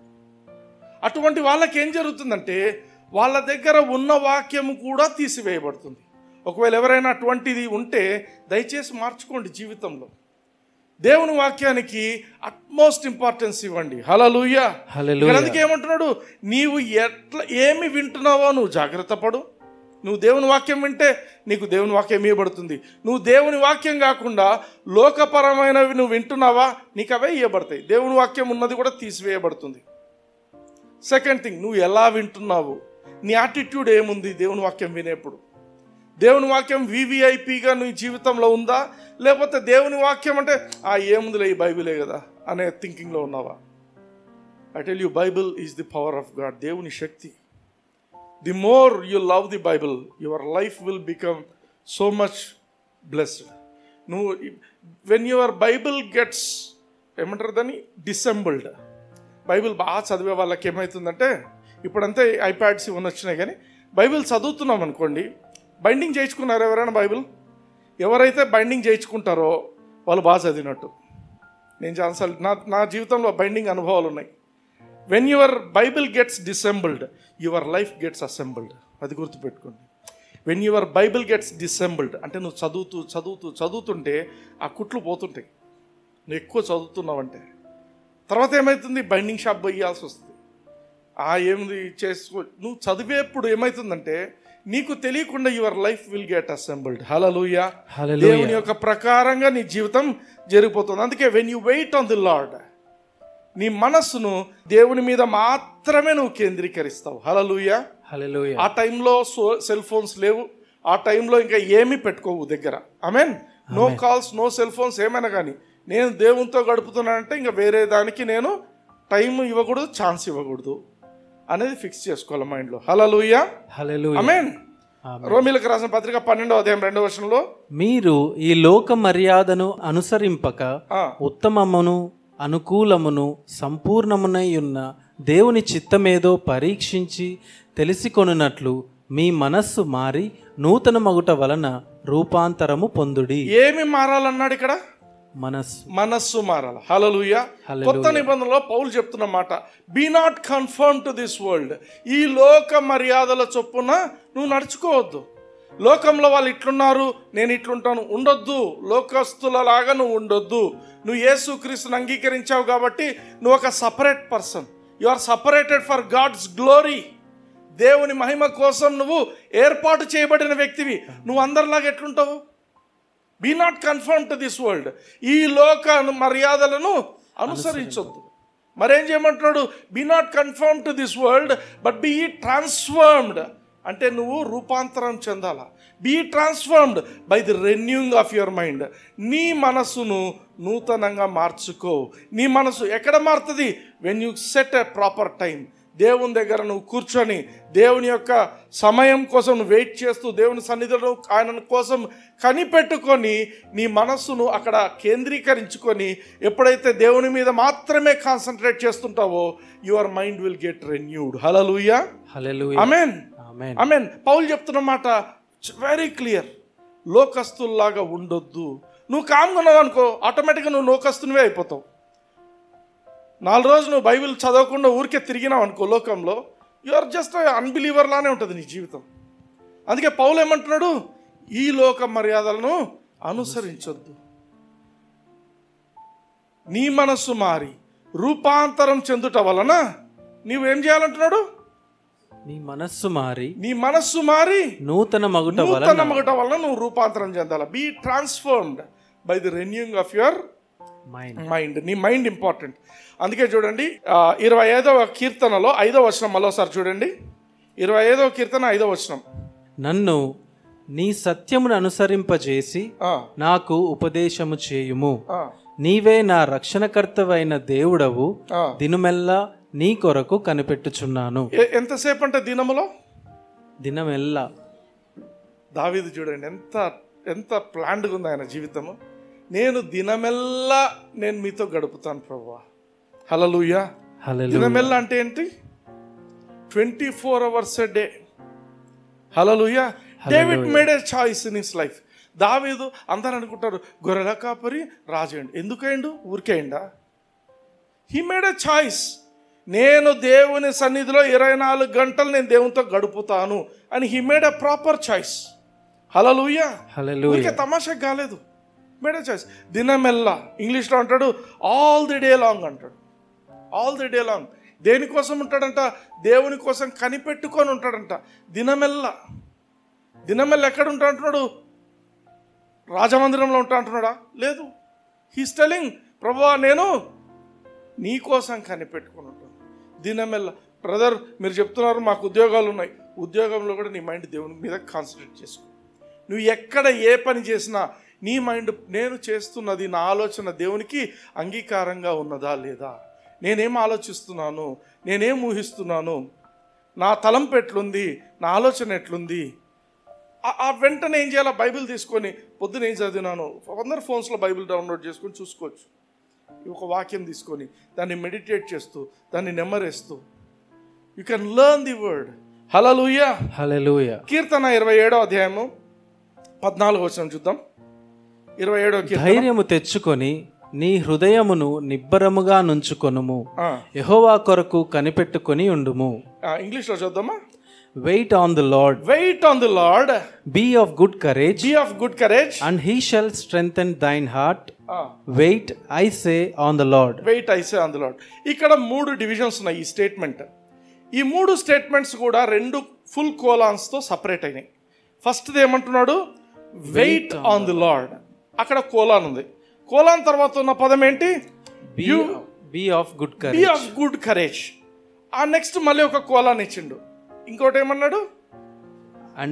అటువంటి వాళ్ళకి ఏం జరుగుతుందంటే వాళ్ళ దగ్గర ఉన్న వాక్యము కూడా తీసివేయబడుతుంది. ఒకవేళ ఎవరైనా అటువంటిది ఉంటే దయచేసి మార్చుకోండి జీవితంలో. దేవుని వాక్యానికి అట్మోస్ట్ ఇంపార్టెన్స్ ఇవ్వండి. హల్లెలూయా. అందుకే ఏమంటున్నాడు? నీవు ఏమి వింటున్నావో నువ్వు జాగ్రత్త పడు. నువ్వు దేవుని వాక్యం వింటే నీకు దేవుని వాక్యం ఇవ్వబడుతుంది. నువ్వు దేవుని వాక్యం కాకుండా లోకపరమైనవి నువ్వు వింటున్నావా, నీకు అవే ఇవ్వబడతాయి. దేవుని వాక్యం ఉన్నది కూడా తీసివేయబడుతుంది. సెకండ్ థింగ్, నువ్వు ఎలా వింటున్నావు, నీ యాటిట్యూడ్ ఏముంది దేవుని వాక్యం వినేప్పుడు. దేవుని వాక్యం వివిఐపిగా నీ జీవితంలో ఉందా, లేకపోతే దేవుని వాక్యం అంటే ఏముందిలే ఈ బైబిలే కదా అనే థింకింగ్లో ఉన్నావా? I tell you, Bible is the power of God. దేవుని శక్తి. The more you love the Bible, your life will become so much blessed. When your Bible gets ఏమంటారు దాన్ని, డిసెంబుల్డ్. బైబిల్ బాగా చదివే వాళ్ళకి ఏమవుతుందంటే, ఇప్పుడంతే ఐప్యాడ్స్ ఇవన్నీ వచ్చినాయి, కానీ బైబిల్ చదువుతున్నాం అనుకోండి, బైండింగ్ చేయించుకున్నారు ఎవరైనా బైబిల్? ఎవరైతే బైండింగ్ చేయించుకుంటారో వాళ్ళు బాగా చదివినట్టు. నేను చాలాసార్లు నా జీవితంలో బైండింగ్ అనుభవాలు ఉన్నాయి. When your Bible gets dissembled, your life gets assembled. అది గుర్తుపెట్టుకోండి. When your Bible gets dissembled అంటే నువ్వు చదువుతుంటే ఆ కుట్లు పోతుంటాయి. నువ్వు ఎక్కువ చదువుతున్నావంటే తర్వాత ఏమవుతుంది? బైండింగ్ షాప్ పోయాల్సి వస్తుంది. ఏమిది చేసుకో. నువ్వు చదివేప్పుడు ఏమవుతుందంటే నీకు తెలియకుండా your life will get assembled. Hallelujah. దేవుని యొక్క ప్రకారంగా నీ జీవితం జరిగిపోతుంది. అందుకే when you wait on the lord, నీ మనస్సును దేవుని మీద మాత్రమే నువ్వు కేంద్రీకరిస్తావు. హల్లెలూయా. హల్లెలూయా. ఆ టైంలో సెల్ ఫోన్స్ లేవు, ఆ టైంలో ఇంకా ఏమీ పెట్టుకోవు దగ్గర. Amen. No calls, no cell phones, ఏమైనా కానీ నేను దేవునితో గడుపుతున్నానంటే ఇంకా వేరే దానికి నేను టైం ఇవ్వకూడదు, ఛాన్స్ ఇవ్వకూడదు అనేది ఫిక్స్ చేసుకోవాలి మైండ్లో. హల్లెలూయా. హల్లెలూయా. ఆమెన్. రోమీయులకు రాసిన పత్రిక 12:2 మీరు ఈ లోక మర్యాదను అనుసరింపక ఉత్తమమును అనుకూలమును సంపూర్ణమునై ఉన్న దేవుని చిత్తమేదో పరీక్షించి తెలిసికొనున్నట్లు మీ మనస్సు మారి నూతన మగుట వలన రూపాంతరము పొందుడి. ఏమి మారాలన్నాడు ఇక్కడ? మనస్సు మారాలి. హల్లెలూయా. కొత్త నిబంధనలో పౌలు చెప్తున్న మాట, be not conform to this world. ఈ లోక మర్యాదల చొప్పున నువ్వు నడుచుకోవద్దు. లోకంలో వాళ్ళు ఇట్లున్నారు, నేను ఇట్లుంటాను ఉండొద్దు. లోకస్తులలాగా నువ్వు ఉండొద్దు. నువ్వు యేసుక్రీస్తుని అంగీకరించావు కాబట్టి నువ్వు ఒక separate person. You are separated for God's glory. దేవుని మహిమ కోసం నువ్వు ఏర్పాటు చేయబడిన వ్యక్తివి. నువ్వు అందరిలాగా ఎట్లుంటావు? Be not conform to this world. ఈ లోక మర్యాదలను అనుసరించొద్దు. మరేం చేయమంటున్నాడు? Be not conform to this world but be transformed. అంటే నువ్వు రూపాంతరం చెందాలా. Be transformed by the renewing of your mind. నీ మనసును నూతనంగా మార్చుకో. నీ మనసు ఎక్కడ మారుతుంది? When you set a proper time. దేవుని దగ్గర నువ్వు కూర్చొని దేవుని యొక్క సమయం కోసం నువ్వు వెయిట్ చేస్తూ దేవుని సన్నిధిలో ఆయన కోసం కనిపెట్టుకొని నీ మనస్సును అక్కడ కేంద్రీకరించుకొని ఎప్పుడైతే దేవుని మీద మాత్రమే కాన్సన్ట్రేట్ చేస్తుంటావో your mind will get renewed. Hallelujah. Amen. Amen. పౌలు చెప్తున్న మాట వెరీ క్లియర్. లోకస్తుల్లాగా ఉండొద్దు. నువ్వు కామ్గా అనుకో, ఆటోమేటిక్గా నువ్వు లోకస్తునివే అయిపోతావు. 4 రోజులు నువ్వు బైబిల్ చదవకుండా ఊరికే తిరిగినావు అనుకో లోకంలో, యు ఆర్ జస్ట్ అన్బిలీవర్ లానే ఉంటుంది నీ జీవితం. అందుకే పౌలు ఏమంటున్నాడు? ఈ లోక మర్యాదలను అనుసరించొద్దు. నీ మనస్సు మారి రూపాంతరం చెందుట వలన నీవేం చేయాలంటున్నాడు? నీ మనస్సు మారి నూతన మగుట వలన నువ్వు రూపాంతరం చెందాలి. Be transformed by the renewing of your mind. నీ మైండ్ ఇంపార్టెంట్. అందుకే చూడండి 25వ కీర్తనలో 5వ వచనం మరోసారి చూడండి. 25వ కీర్తన 5వ వచనం. నన్ను నీ సత్యమును అనుసరింపజేసి నాకు ఉపదేశము చేయుము. నీవే నా రక్షణకర్తవైన దేవుడవు. దినమెల్లా నీ కొరకు కనిపెట్టుచున్నాను. ఎంతసేపు అంటే దినమెల్లా. దావీదు చూడండి ఎంత ప్లాన్డ్గా ఉంది ఆయన జీవితము. నేను దినమెల్లా నేను మీతో గడుపుతాను ప్రభువా. హల్లెలూయా. దినమెల్లా అంటే ఏంటి? 24 hours a day. Hallelujah. David made a choice in his life. దావీదు అందరూ అనుకుంటారు గొర్రెల కాపరి రాజేయండి. ఎందుకైండు? ఊరికేయండా? He made a choice. నేను దేవుని సన్నిధిలో 24 గంటలు నేను దేవునితో గడుపుతాను అని he made a proper choice. Hallelujah. ఊరికే తమాషా కాలేదు. Made a choice. దినమెల్లా ఇంగ్లీష్లో అంటాడు ఆల్ ది డే లాంగ్ అంటాడు. ఆల్ ది డే లాంగ్ దేనికోసం ఉంటాడంట? దేవుని కోసం కనిపెట్టుకొని ఉంటాడంట. దినమెల్లా ఎక్కడ ఉంటా అంటున్నాడు? రాజమందిరంలో ఉంటా అంటున్నాడా? లేదు. హీస్ టెల్లింగ్ ప్రభువా నేను నీ కోసం కనిపెట్టుకొని ఉంటాను దినమెల్లా. బ్రదర్ మీరు చెప్తున్నారు మాకు ఉద్యోగాలు ఉన్నాయి. ఉద్యోగంలో కూడా నీ మైండ్ దేవుని మీద కాన్సన్ట్రేట్ చేసుకో. నువ్వు ఎక్కడ ఏ పని చేసినా నీ మైండ్ నేను చేస్తున్నది నా ఆలోచన దేవునికి అంగీకారంగా ఉన్నదా లేదా, నేనేం ఆలోచిస్తున్నాను, నేనేం ఊహిస్తున్నాను, నా తలంపు ఎట్లుంది, నా ఆలోచన ఎట్లుంది. ఆ వెంటనే ఏం చేయాలి? బైబిల్ తీసుకొని పొద్దున ఏం చదివినాను, అందరు ఫోన్స్లో బైబిల్ డౌన్లోడ్ చేసుకొని చూసుకోవచ్చు. ఒక వాక్యం తీసుకొని దాన్ని మెడిటేట్ చేస్తూ దాన్ని నెమ్మరేస్తూ you can learn the word. Hallelujah. హల్లెలూయా. కీర్తన 27వ అధ్యాయము 14వ వచనం చూద్దాం. 27వ కీర్తన. ధైర్యము తెచ్చుకొని నీ హృదయమును నిబ్బరముగా నుంచుకొనుము, యెహోవా కొరకు కనిపెట్టుకొని ఉండుము. ఇంగ్లీష్లో చూద్దామా? Wait on the Lord. Wait on the Lord. Be of good courage. Be of good courage. And he shall strengthen thine heart. Wait, I say, on the Lord. Wait, I say on the Lord. ఇక్కడ 3 divisions ఉన్నాయి ఈ statement. ఈ 3 statements కూడా 2 full కోలాన్స్తో separate అయినాయి. ఫస్ట్ది ఏమంటున్నాడు? Wait on the Lord. అక్కడ colon ఉంది. కోలాన్ తర్వాత ఉన్న పదం ఏంటి? Be of good courage. Be of good courage. ఆ నెక్స్ట్ మళ్ళీ ఒక కోలాన్ ఇచ్చిండు. ఇంకోటి ఏమన్నాడు? And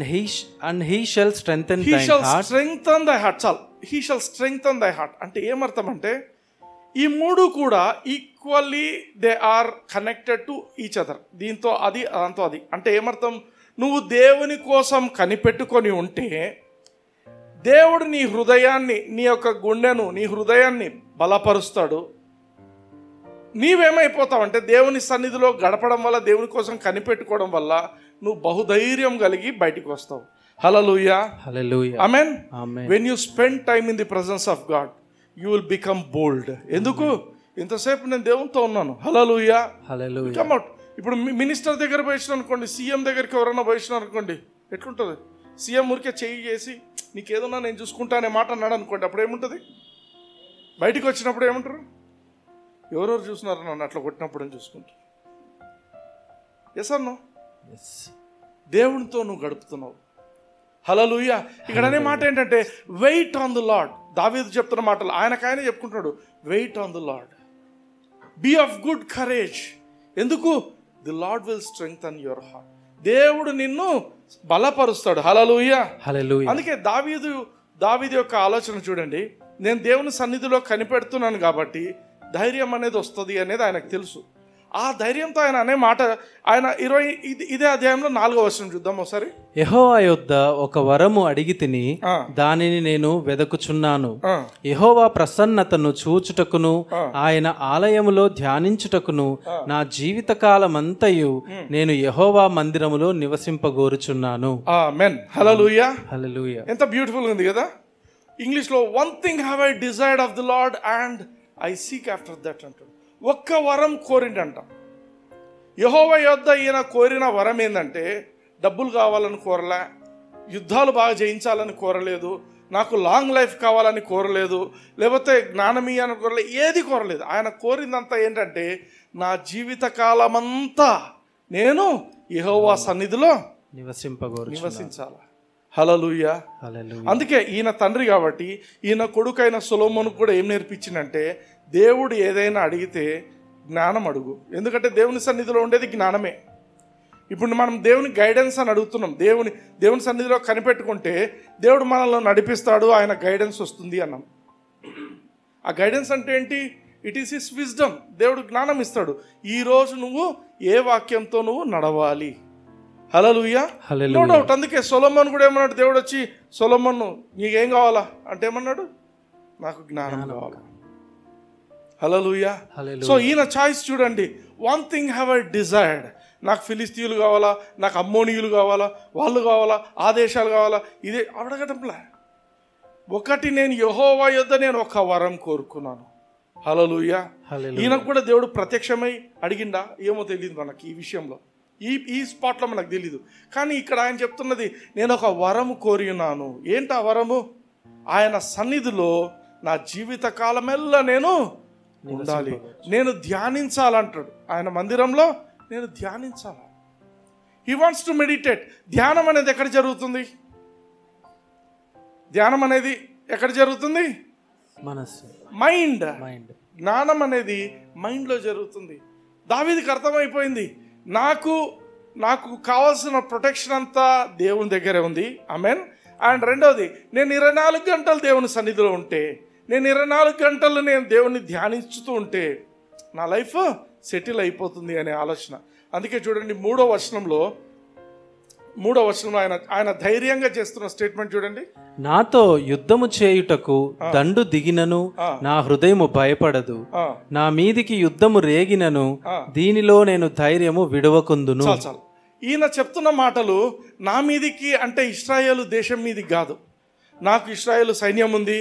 he shall strengthen thy heart. He shall strengthen thy heart. చాలు. He shall strengthen thy heart అంటే ఏమర్థం అంటే ఈ 3 కూడా equally they are connected to each other. దీంతో అది దాంతో అది అంటే ఏమర్థం? నువ్వు దేవుని కోసం కనిపెట్టుకొని ఉంటే దేవుడు నీ హృదయాన్ని, నీ యొక్క గుండెను, నీ హృదయాన్ని బలపరుస్తాడు. నీవేమైపోతావంటే దేవుని సన్నిధిలో గడపడం వల్ల, దేవుని కోసం కనిపెట్టుకోవడం వల్ల నువ్వు బహుధైర్యం కలిగి బయటికి వస్తావు. హల్లెలూయా. హల్లెలూయా. ఆమేన్. When you spend time in the presence of God you will become bold. ఎందుకు? ఇంతసేపు నేను దేవునితో ఉన్నాను. హల్లెలూయా. హల్లెలూయా. Come out. ఇప్పుడు మినిస్టర్ దగ్గర పోయిన అనుకోండి, సీఎం దగ్గరికి ఎవరైనా పోయిన అనుకోండి, ఎట్లుంటుంది? సీఎం ఊరికే చేయి చేసి నీకేదన్నా నేను చూసుకుంటా అనే మాట అన్నాడు అనుకోండి, అప్పుడు ఏముంటుంది? బయటికి వచ్చినప్పుడు ఏమంటారు? ఎవరెవరు చూస్తున్నారు నన్ను అట్లా కొట్టినప్పుడు అని చూసుకుంటా. ఎస్ అన్నో దేవునితో నువ్వు గడుపుతున్నావు. హల్లెలూయా. ఇక్కడ అనే మాట ఏంటంటే వెయిట్ ఆన్ ది లార్డ్. దావీదు చెప్తున్న మాటలు ఆయనకాయనే చెప్పుకుంటున్నాడు. Wait on the Lord. Be of good courage. ఎందుకు? The Lord will strengthen your heart. దేవుడు నిన్ను బలపరుస్తాడు. హల్లెలూయా. హల్లెలూయా. అందుకే దావీదు యొక్క ఆలోచన చూడండి. నేను దేవుని సన్నిధిలో కనిపెడుతున్నాను కాబట్టి ధైర్యం అనేది వస్తుంది అనేది ఆయనకు తెలుసు. ఆ ధైర్యంతో ఆయన అనే మాట ఆయన ఇదే అధ్యాయంలో 4వ వచనం చూద్దాం ఒకసారి. యెహోవా యొద్ద ఒక వరము అడిగితిని, దానిని నేను వెదకుచున్నాను. యెహోవా ప్రసన్నతను చూచుటకును ఆయన ఆలయములో ధ్యానించుటకును నా జీవిత కాలమంతయు నేను యెహోవా మందిరములో నివసింపగోరుచున్నాను. ఆమేన్. హల్లెలూయా. హల్లెలూయా. ఎంత బ్యూటిఫుల్ ఉంది కదా. ఇంగ్లీష్లో one thing have I desired of the lord and I seek after that అంటాడు. ఒక్క వరం కోరిండంట. యెహోవా యొద్ద ఈయన కోరిన వరం ఏంటంటే డబ్బులు కావాలని కోరలే, యుద్ధాలు బాగా జయించాలని కోరలేదు, నాకు లాంగ్ లైఫ్ కావాలని కోరలేదు, లేకపోతే జ్ఞానమీయాలని కోరలేదు, ఏది కోరలేదు. ఆయన కోరిందంతా ఏంటంటే నా జీవిత కాలమంతా నేను యెహోవా సన్నిధిలో నివసించాలి. హల్లెలూయా. అందుకే ఈయన తండ్రి కాబట్టి ఈయన కొడుకైన సొలొమోనుకు కూడా ఏం నేర్పించిందంటే, దేవుడు ఏదైనా అడిగితే జ్ఞానం అడుగు. ఎందుకంటే దేవుని సన్నిధిలో ఉండేది జ్ఞానమే. ఇప్పుడు మనం దేవుని గైడెన్స్ అని అడుగుతున్నాం. దేవుని సన్నిధిలో కనిపెట్టుకుంటే దేవుడు మనల్ని నడిపిస్తాడు, ఆయన గైడెన్స్ వస్తుంది అన్నాం. ఆ గైడెన్స్ అంటే ఏంటి? It is his wisdom. దేవుడు జ్ఞానం ఇస్తాడు. ఈరోజు నువ్వు ఏ వాక్యంతో నువ్వు నడవాలి. హల్లెలూయా. No doubt. అందుకే సొలొమోను కూడా ఏమన్నాడు? దేవుడు వచ్చి సొలొమోను నీకేం కావాలా అంటే ఏమన్నాడు? నాకు జ్ఞానం కావాలా. హల్లెలూయా. సో ఈయన చాయిస్ చూడండి. One thing have I desired. నాకు ఫిలిస్తీయులు కావాలా, నాకు అమ్మోనీయులు కావాలా, వాళ్ళు కావాలా, ఆ దేశాలు కావాలా, ఇదే అడగటంలా. ఒకటి, నేను యెహోవా యొద్ద నేను ఒక వరం కోరుకున్నాను. హల్లెలూయా. ఈయనకు కూడా దేవుడు ప్రత్యక్షమై అడిగిందా ఏమో తెలియదు మనకి ఈ విషయంలో, ఈ స్పాట్లో మనకు తెలీదు. కానీ ఇక్కడ ఆయన చెప్తున్నది, నేను ఒక వరము కోరి ఉన్నాను. ఏంటి ఆ వరము? ఆయన సన్నిధిలో నా జీవిత కాలమెల్లా నేను ఉండాలి, నేను ధ్యానించాలంటాడు. ఆయన మందిరంలో నేను ధ్యానించాలి. He wants to meditate. ధ్యానం అనేది ఎక్కడ జరుగుతుంది? ధ్యానం అనేది ఎక్కడ జరుగుతుంది? మనస్సు, మైండ్. జ్ఞానం అనేది మైండ్లో జరుగుతుంది. దావీదుకి అర్థమైపోయింది, నాకు కావాల్సిన ప్రొటెక్షన్ అంతా దేవుని దగ్గరే ఉంది. ఆమెన్. అండ్ రెండోది, నేను 24 గంటలు దేవుని సన్నిధిలో ఉంటే, నేను 24 గంటలు నేను దేవుణ్ణి ధ్యానించుతూ ఉంటే నా లైఫ్ సెటిల్ అయిపోతుంది అనే ఆలోచన. అందుకే చూడండి మూడో వచనంలో ఆయన ధైర్యంగా చేస్తున్న స్టేట్మెంట్ చూడండి. నాతో యుద్ధము చేయుటకు దండు దిగినను నా హృదయము భయపడదు, నా మీదికి యుద్ధము రేగినను దీనిలో నేను ధైర్యము విడవకుందును. చాలు. ఈయన చెప్తున్న మాటలు నా మీదికి అంటే ఇశ్రాయేలు దేశం మీదికి కాదు. నాకు ఇశ్రాయేలు సైన్యం ఉంది,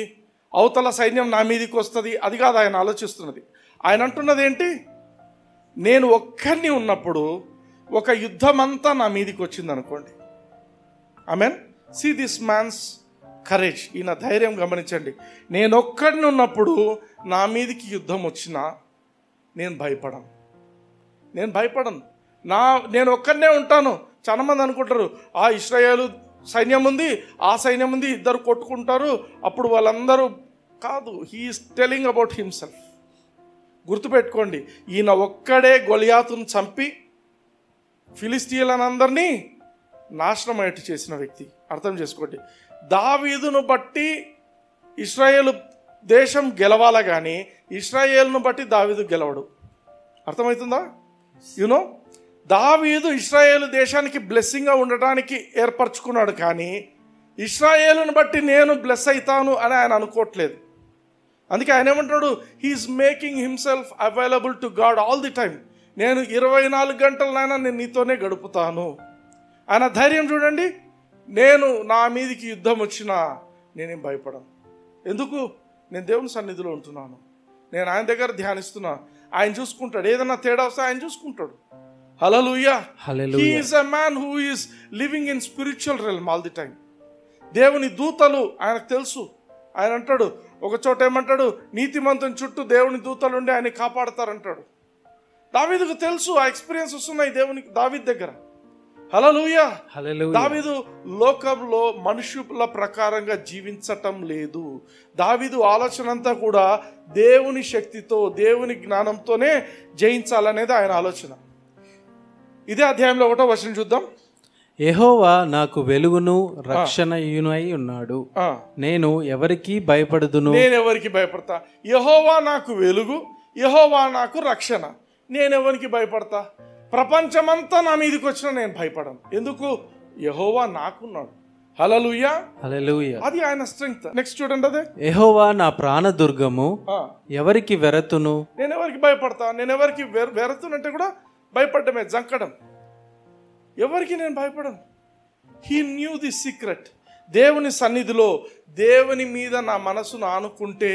అవతల సైన్యం నా మీదికి వస్తుంది, అది కాదు ఆయన ఆలోచిస్తున్నది. ఆయన అంటున్నది ఏంటి? నేను ఒక్కడిని ఉన్నప్పుడు ఒక యుద్ధం అంతా నా మీదికి వచ్చింది అనుకోండి. Amen. See this man's courage. ఈయన ధైర్యం గమనించండి. నేను ఒక్కడిని ఉన్నప్పుడు నా మీదికి యుద్ధం వచ్చినా నేను భయపడను. నేను ఒక్కడనే ఉంటాను. చాలా మంది అనుకుంటారు ఆ ఇశ్రాయేలు సైన్యం ఉంది, ఆ సైన్యం ఉంది, ఇద్దరు కొట్టుకుంటారు, అప్పుడు వాళ్ళందరూ కాదు. He's telling about himself. గుర్తుపెట్టుకోండి, ఈయన ఒక్కడే గొలియాతును చంపి ఫిలిస్తీయులందరినీ నాశనం అయ్యేట్టు చేసిన వ్యక్తి. అర్థం చేసుకోండి. దావీదును బట్టి ఇశ్రాయేలు దేశం గెలవాలా కానీ ఇశ్రాయేలును బట్టి దావీదు గెలవడు. అర్థమవుతుందా? యూనో, దావీదు ఇశ్రాయేలు దేశానికి బ్లెస్సింగ్గా ఉండటానికి ఏర్పరచుకున్నాడు, కానీ ఇశ్రాయేలును బట్టి నేను బ్లెస్ అవుతాను అని ఆయన అనుకోవట్లేదు. అందుకే ఆయన ఏమంటాడు? He's making himself available to God all the time. నేను 24 గంటలనైనా నేను నీతోనే గడుపుతాను. ఆయన ధైర్యం చూడండి. నా మీదికి యుద్ధం వచ్చినా నేనేం భయపడను. ఎందుకు? నేను దేవుని సన్నిధిలో ఉంటున్నాను, నేను ఆయన దగ్గర ధ్యానిస్తున్నా. ఆయన చూసుకుంటాడు. ఏదైనా తేడా వస్తే ఆయన చూసుకుంటాడు. హల్లెలూయా. He is a man who is living in spiritual realm all the time. దేవుని దూతలు ఆయనకు తెలుసు. ఆయన అంటాడు, ఒక చోట ఏమంటాడు? నీతిమంతుని చుట్టూ దేవుని దూతలు ఉండి ఆయన కాపాడతారంటాడు. దావీదుకు తెలుసు, ఆ ఎక్స్పీరియన్స్ వస్తున్నాయి దావీదు దగ్గర. హల్లెలూయా. దావీదు లోకంలో మనుషుల ప్రకారంగా జీవించటం లేదు. దావీదు ఆలోచన అంతా కూడా దేవుని శక్తితో, దేవుని జ్ఞానంతోనే జయించాలనేది ఆయన ఆలోచన. ఇదే అధ్యాయంలో 1వ వచనం చూద్దాం. యెహోవా నాకు వెలుగును రక్షణయునై ఉన్నాడు, నేను ఎవరికి భయపడదును. నేను ఎవరికి భయపడతా? యెహోవా నాకు వెలుగు, యెహోవా నాకు రక్షణ. నేను ఎవరికి భయపడతా? ప్రపంచమంతా నా మీదకి వచ్చినా నేను భయపడను. ఎందుకు? యెహోవా నాకున్నాడు. హల్లెలూయా. హల్లెలూయా. అది ఆయన స్ట్రెంగ్త్. నెక్స్ట్ చూడండి. అదే యెహోవా నా ప్రాణదుర్గము, ఎవరికి వెరతును. నేను ఎవరికి భయపడతా? నేను ఎవరికి వెరతునంటే కూడా భయపడ్డమే, జంకడం. ఎవరికి నేను భయపడను. He knew the secret. దేవుని సన్నిధిలో దేవుని మీద నా మనసును ఆనుకుంటే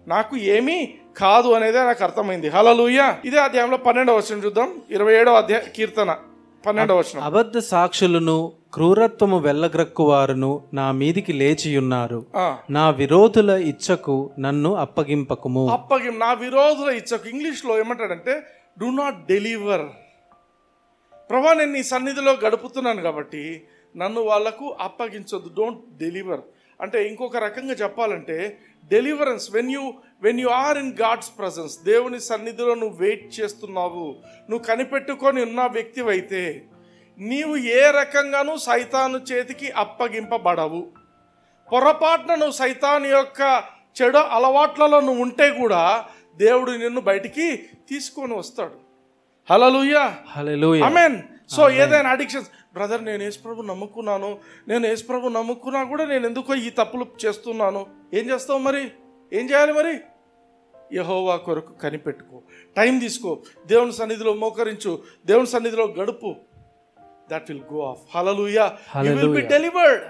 నాకు ఏమీ కాదు అనేది నాకు అర్థమైంది. హల్లెలూయా. ఇదే అధ్యాయంలో 12వ వచనం చూద్దాం. 27వ కీర్తన 12వ వచనం. అబద్ధ సాక్షులను క్రూరత్వము వెళ్ళగ్రక్కువారును నా మీదికి లేచియున్నారు, నా విరోధుల ఇచ్చకు నన్ను అప్పగింపకుము. నా విరోధుల ఇచ్చకు. ఇంగ్లీష్లో ఏమంటాడంటే, డు నాట్ డెలివర్ ప్రభా నేను నీ సన్నిధిలో గడుపుతున్నాను కాబట్టి నన్ను వాళ్ళకు అప్పగించొద్దు, డోంట్ డెలివర్. అంటే ఇంకొక రకంగా చెప్పాలంటే deliverance, when you are in God's presence, దేవుని సన్నిధిలో నువ్వు వెయిట్ చేస్తున్నావు, నువ్వు కనిపెట్టుకొని ఉన్న వ్యక్తివైతే నీవు ఏ రకంగానూ సైతాను చేతికి అప్పగింపబడవు. పొరపాటున నువ్వు సైతాను యొక్క చెడు అలవాట్లలో నువ్వు ఉంటే కూడా దేవుడు నిన్ను బయటికి తీసుకొని వస్తాడు. హల్లెలూయా, హల్లెలూయా, ఆమేన్. సో ఏదైనా అడిక్షన్స్, బ్రదర్ నేను యేసుప్రభు నమ్ముకున్నాను, నేను యేసుప్రభు నమ్ముకున్నా కూడా నేను ఎందుకో ఈ తప్పులు చేస్తున్నాను. ఏం చేస్తావు మరి? ఏం చేయాలి మరి? యెహోవా కొరకు కనిపెట్టుకో, టైం తీసుకో, దేవుని సన్నిధిలో మోకరించు, దేవుని సన్నిధిలో గడుపు. That will go off. హల్లెలూయా, you will be delivered.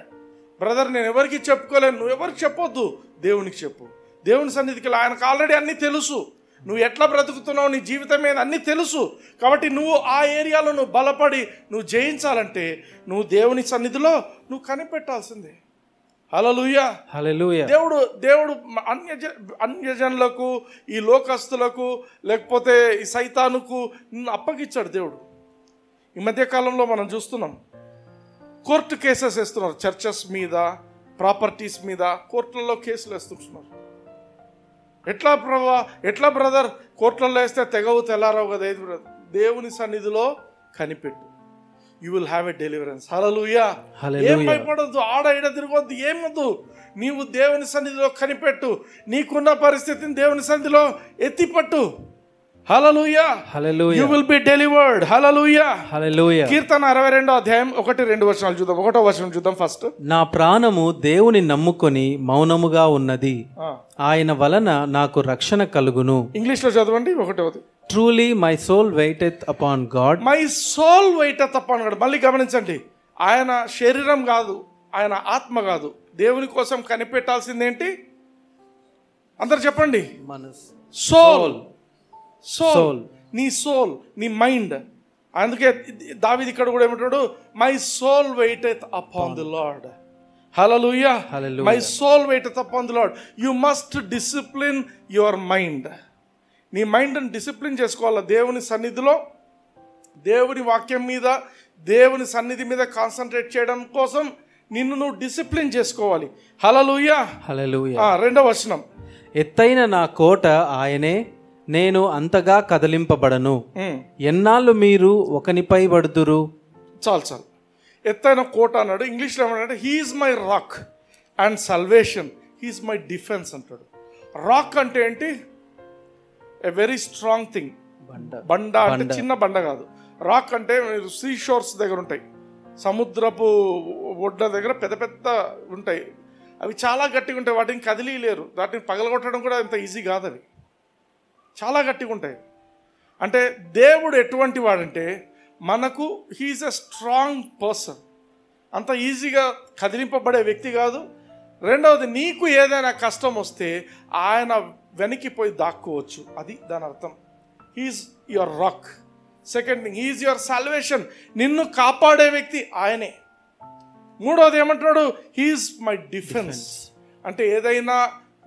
Brother నేను ఎవరికి చెప్పుకోలేను, నువ్వు ఎవరికి చెప్పొద్దు, దేవునికి చెప్పు. దేవుని సన్నిధికి ఆయనకు ఆల్రెడీ అన్నీ తెలుసు, నువ్వు ఎట్లా బ్రతుకుతున్నావు, నీ జీవితం మీద అన్నీ తెలుసు. కాబట్టి నువ్వు ఆ ఏరియాలో నువ్వు బలపడి నువ్వు జయించాలంటే నువ్వు దేవుని సన్నిధిలో నువ్వు కనిపెట్టాల్సిందే. హల్లెలూయా, హల్లెలూయా. దేవుడు అన్యజనులకు, ఈ లోకస్తులకు, లేకపోతే ఈ సైతానుకు నిన్ను అప్పగించాడు దేవుడు. ఈ మధ్యకాలంలో మనం చూస్తున్నాం కోర్టు కేసెస్ వేస్తున్నారు, చర్చెస్ మీద, ప్రాపర్టీస్ మీద కోర్టులలో కేసులు వేస్తున్నారు. ఎట్లా బ్రదర్ కోర్టులలో వేస్తే తెగవు తెల్లారవు కదా. దేవుని సన్నిధిలో కనిపెట్టు, you will have a deliverance. హల్లెలూయా. ఏం భయపడద్దు, ఆడ ఈడ తిరగొద్దు, ఏమొద్దు. నీవు దేవుని సన్నిధిలో కనిపెట్టు, నీకున్న పరిస్థితిని దేవుని సన్నిధిలో ఎత్తిపట్టు. హల్లెలూయా, హల్లెలూయా. You will be delivered. హల్లెలూయా, హల్లెలూయా. కీర్తన 62:1-2 చూద్దాం. 1వ వచనం చూద్దాం ఫస్ట్. నా ప్రాణము దేవుని నమ్ముకొని మౌనముగా ఉన్నది, ఆయన వలన నాకు రక్షణ కలుగును. ఇంగ్లీష్ లో చదవండి 1వది. Truly my soul waiteth upon God. My soul waiteth upon God. మళ్ళీ గమనించండి, ఆయన శరీరం కాదు, ఆయన ఆత్మ కాదు. దేవుని కోసం కనిపెట్టాల్సిందేంటి? అందరు చెప్పండి. సోల్. సోల్, నీ సోల్, నీ మైండ్. అందుకే దావీదు ఇక్కడ కూడా ఏమంటాడు, my soul waiteth upon the lord. హల్లెలూయా, my soul waiteth upon the Lord. You must discipline your mind. నీ మైండ్ని డిసిప్లిన్ చేసుకోవాలి. దేవుని సన్నిధిలో, దేవుని వాక్యం మీద, దేవుని సన్నిధి మీద కాన్సన్ట్రేట్ చేయడం కోసం నిన్ను నువ్వు డిసిప్లిన్ చేసుకోవాలి. హల్లెలూయా, హల్లెలూయా. 2వ వచనం. ఎత్తైన నా కోట ఆయనే, నేను అంతగా కదిలింపబడను. ఎన్నాళ్ళు మీరు ఒకనిపై పడుదురు. చాలు. ఎత్తైన కోట అన్నాడు. ఇంగ్లీష్లో ఏమన్నాడు? He's my rock and salvation, he's my defence అంటాడు. రాక్ అంటే ఏంటి? A very strong thing. బండ అంటే చిన్న బండ కాదు. రాక్ అంటే మీరు సీ షోర్స్ దగ్గర ఉంటాయి, సముద్రపు ఒడ్ల దగ్గర పెద్ద పెద్ద ఉంటాయి. అవి చాలా గట్టిగా ఉంటాయి, వాటిని కదిలీలేరు. వాటిని పగలగొట్టడం కూడా అంత ఈజీ కాదు, అవి చాలా గట్టిగా ఉంటాయి. అంటే దేవుడు ఎటువంటి వాడంటే మనకు హీఈస్ ఎ స్ట్రాంగ్ పర్సన్, అంత ఈజీగా కదిలింపబడే వ్యక్తి కాదు. రెండవది, నీకు ఏదైనా కష్టం వస్తే ఆయన వెనక్కిపోయి దాక్కోవచ్చు, అది దాని అర్థం. He's your rock. Second thing, he's your salvation, నిన్ను కాపాడే వ్యక్తి ఆయనే. మూడవది ఏమంటున్నాడు? హీఈస్ మై డిఫెన్స్, అంటే ఏదైనా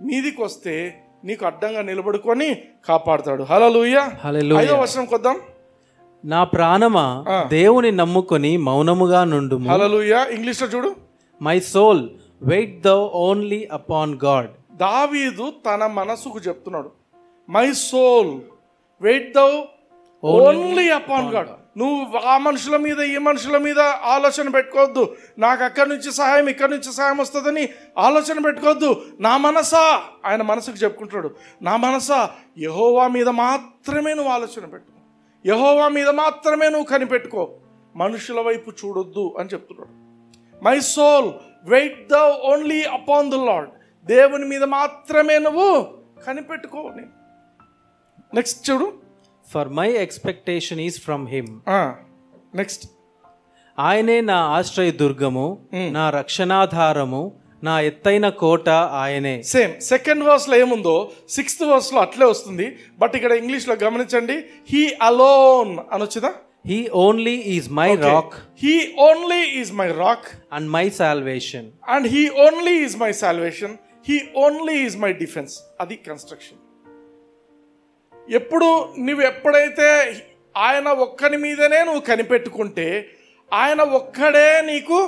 మీదికి వస్తే నీకు అడ్డంగా నిలబడుకొని కాపాడుతాడు. హల్లెలూయా, హల్లెలూయా. 5వ వచనం కొద్దాం. నా ప్రాణమా దేవుని నమ్ముకొని మౌనముగా నుండు. హల్లెలూయా. ఇంగ్లీష్ లో చూడు. My soul wait thou only upon God. దావీదు తన మనసుకు చెప్తున్నాడు, my soul wait thou only upon God. నువ్వు ఆ మనుషుల మీద, ఈ మనుషుల మీద ఆలోచన పెట్టుకోవద్దు. నాకు అక్కడి నుంచి సహాయం, ఇక్కడి నుంచి సహాయం వస్తుందని ఆలోచన పెట్టుకోవద్దు. నా మనసా, ఆయన మనసుకు చెప్పుకుంటాడు, నా మనసా యెహోవా మీద మాత్రమే నువ్వు ఆలోచన పెట్టుకో, యెహోవా మీద మాత్రమే నువ్వు కనిపెట్టుకో, మనుషుల వైపు చూడొద్దు అని చెప్తున్నాడు. My soul wait thou only upon the Lord. దేవుని మీద మాత్రమే నువ్వు కనిపెట్టుకో. నెక్స్ట్ చూడు. For my expectation is from him. Next, ఆయనే నా ఆశ్రయ దుర్గము, నా రక్షణాధారము, నా ఎత్తైన కోట ఆయనే. సేమ్ సెకండ్ వర్స్ లో ఏముందో 6th వర్స్ లో అట్లే వస్తుంది. బట్ ఇక్కడ ఇంగ్లీష్ లో గమనించండి, హీ అలోన్ అనొచ్చుదా? He only is my rock. He only is my rock and my salvation. And he only is my salvation, he only is my defence. అది కన్స్ట్రక్షన్. ఎప్పుడు నువ్వు ఎప్పుడైతే ఆయన ఒక్కని మీదనే నువ్వు కనిపెట్టుకుంటే ఆయన ఒక్కడే నీకు,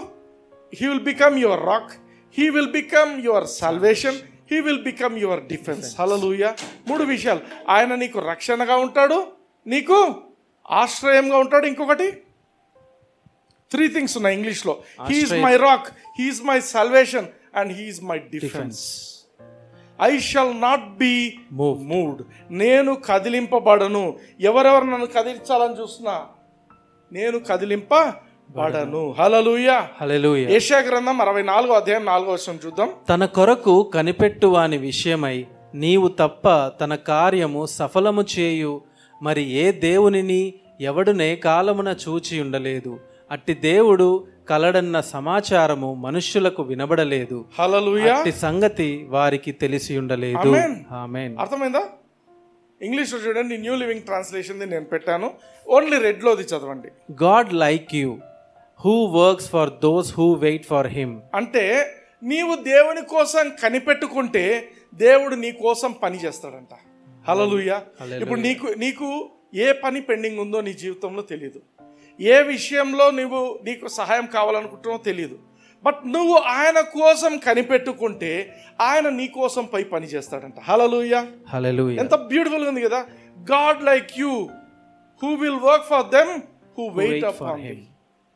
he will become your rock, he will become your salvation, he will become your defence. హల్లెలూయా. 3 విషయాలు. ఆయన నీకు రక్షణగా ఉంటాడు, నీకు ఆశ్రయంగా ఉంటాడు. ఇంకొకటి 3 థింగ్స్ ఉన్నాయి ఇంగ్లీష్లో. He is my rock, he is my salvation and he is my defence. I shall not be moved. నేను కదిలింపబడను. ఎవరెవరు నన్ను కదిలించాలని చూస్తున్నా, నేను కదిలింపబడను. హల్లెలూయా. హల్లెలూయా. యెషయా గ్రంథం 64వ అధ్యాయం 4వ వచనం చూద్దాం. తన కొరకు కనిపెట్టువాని విషయమై నీవు తప్ప తన కార్యము సఫలము చేయు మరి ఏ దేవునిని ఎవడునే కాలమున చూచి ఉండలేదు. అట్టి దేవుడు కలడన్న సమాచారము మనుష్యులకు వినబడలేదు. హల్లెలూయా. అట్టి సంగతి వారికి తెలిసి ఉండలేదు. ఆమేన్. అర్థమైందా? ఇంగ్లీష్లో చూడండి, న్యూ లివింగ్ ట్రాన్స్లేషన్ నేను పెట్టాను, ఓన్లీ రెడ్లోది చదవండి. God like you who works for those who wait for him. అంటే నీవు దేవుని కోసం కనిపెట్టుకుంటే దేవుడు నీ కోసం పని చేస్తాడంట. హల్లెలూయా. ఇప్పుడు నీకు ఏ పని పెండింగ్ ఉందో నీ జీవితంలో తెలియదు, ఏ విషయంలో నీకు సహాయం కావాలనుకుంటున్నావో తెలియదు. బట్ నువ్వు ఆయన కోసం కనిపెట్టుకుంటే ఆయన నీ కోసం పని చేస్తాడంట. హల్లెలూయా. హల్లెలూయా. ఎంత బ్యూటిఫుల్ ఉంది కదా. God like you who will work for them who wait upon him.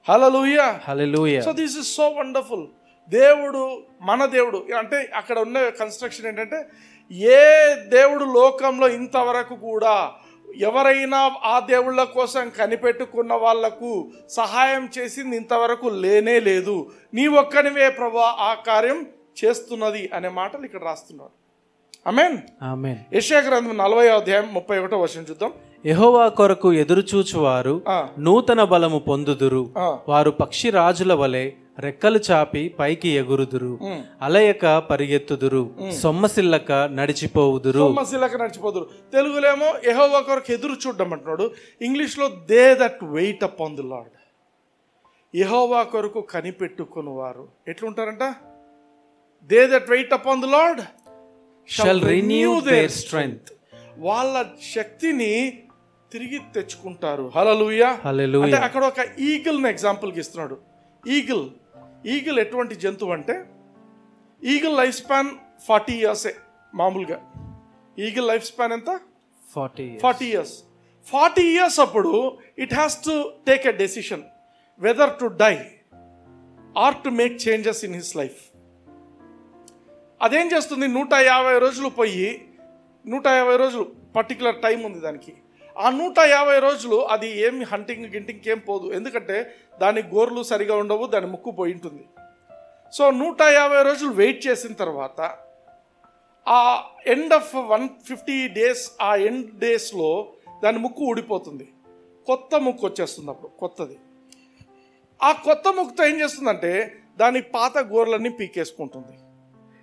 Hallelujah. Hallelujah. So this is so wonderful. దేవుడు, మన దేవుడు అంటే అక్కడ ఉన్న కన్స్ట్రక్షన్ ఏంటంటే, ఏ దేవుడు లోకంలో ఇంతవరకు కూడా ఎవరైనా ఆ దేవుళ్ళ కోసం కనిపెట్టుకున్న వాళ్లకు సహాయం చేసింది ఇంతవరకు లేనే లేదు. నీ ఒక్కనివే ప్రభువా ఆ కార్యం చేస్తున్నది అనే మాటలు ఇక్కడ రాస్తున్నాడు. ఆమేన్. ఆమేన్. యెషయా గ్రంథం 40వ అధ్యాయం 31వ వచనం చూద్దాం. యెహోవా కొరకు ఎదురుచూచువారు నూతన బలము పొందుదురు. వారు పక్షి రాజుల వలె రెక్కలు చాపి పైకి ఎగురుదురు. అలయక పరిగెత్తుదురు, సొమ్మసిల్లక నడిచిపోవుదురు. తెలుగులేమో యెహోవా కొరకు ఎదురు చూడడం అంటున్నాడు. ఇంగ్లీష్లో they that wait upon the Lord. యెహోవా కొరకు కనిపెట్టుకుని వారు ఎట్లుంటారంట? They that wait upon the Lord shall renew their strength. వాళ్ళ శక్తిని తిరిగి తెచ్చుకుంటారు. హల్లెలూయా. హల్లెలూయా. అంటే అక్కడ ఒక ఈగిల్ని ఎగ్జాంపుల్కి ఇస్తున్నాడు. ఈగిల్ ఎటువంటి జంతువు అంటే, ఈగిల్ లైఫ్ స్పాన్ 40 years మామూలుగా. ఈగిల్ లైఫ్ స్పాన్ ఎంత? 40 years. 40 years అప్పుడు it has to take a decision whether to die or to make changes in his life. అదేం చేస్తుంది? 150 రోజులు పోయి, 150 రోజులు పర్టికులర్ టైం ఉంది దానికి. ఆ 150 రోజులు అది ఏమి హంటింగ్ గింటింగ్ ఏం పోదు, ఎందుకంటే దాని గోర్లు సరిగా ఉండవు, దాని ముక్కు పోయి ఉంటుంది. సో 150 రోజులు వెయిట్ చేసిన తర్వాత ఆ ఎండ్ ఆఫ్ 150 days, ఆ ఎండ్ డేస్లో దాని ముక్కు ఊడిపోతుంది, కొత్త ముక్కు వచ్చేస్తుంది. అప్పుడు కొత్తది. ఆ కొత్త ముక్కుతో ఏం చేస్తుందంటే దాని పాత గోర్లన్నీ పీకేసుకుంటుంది.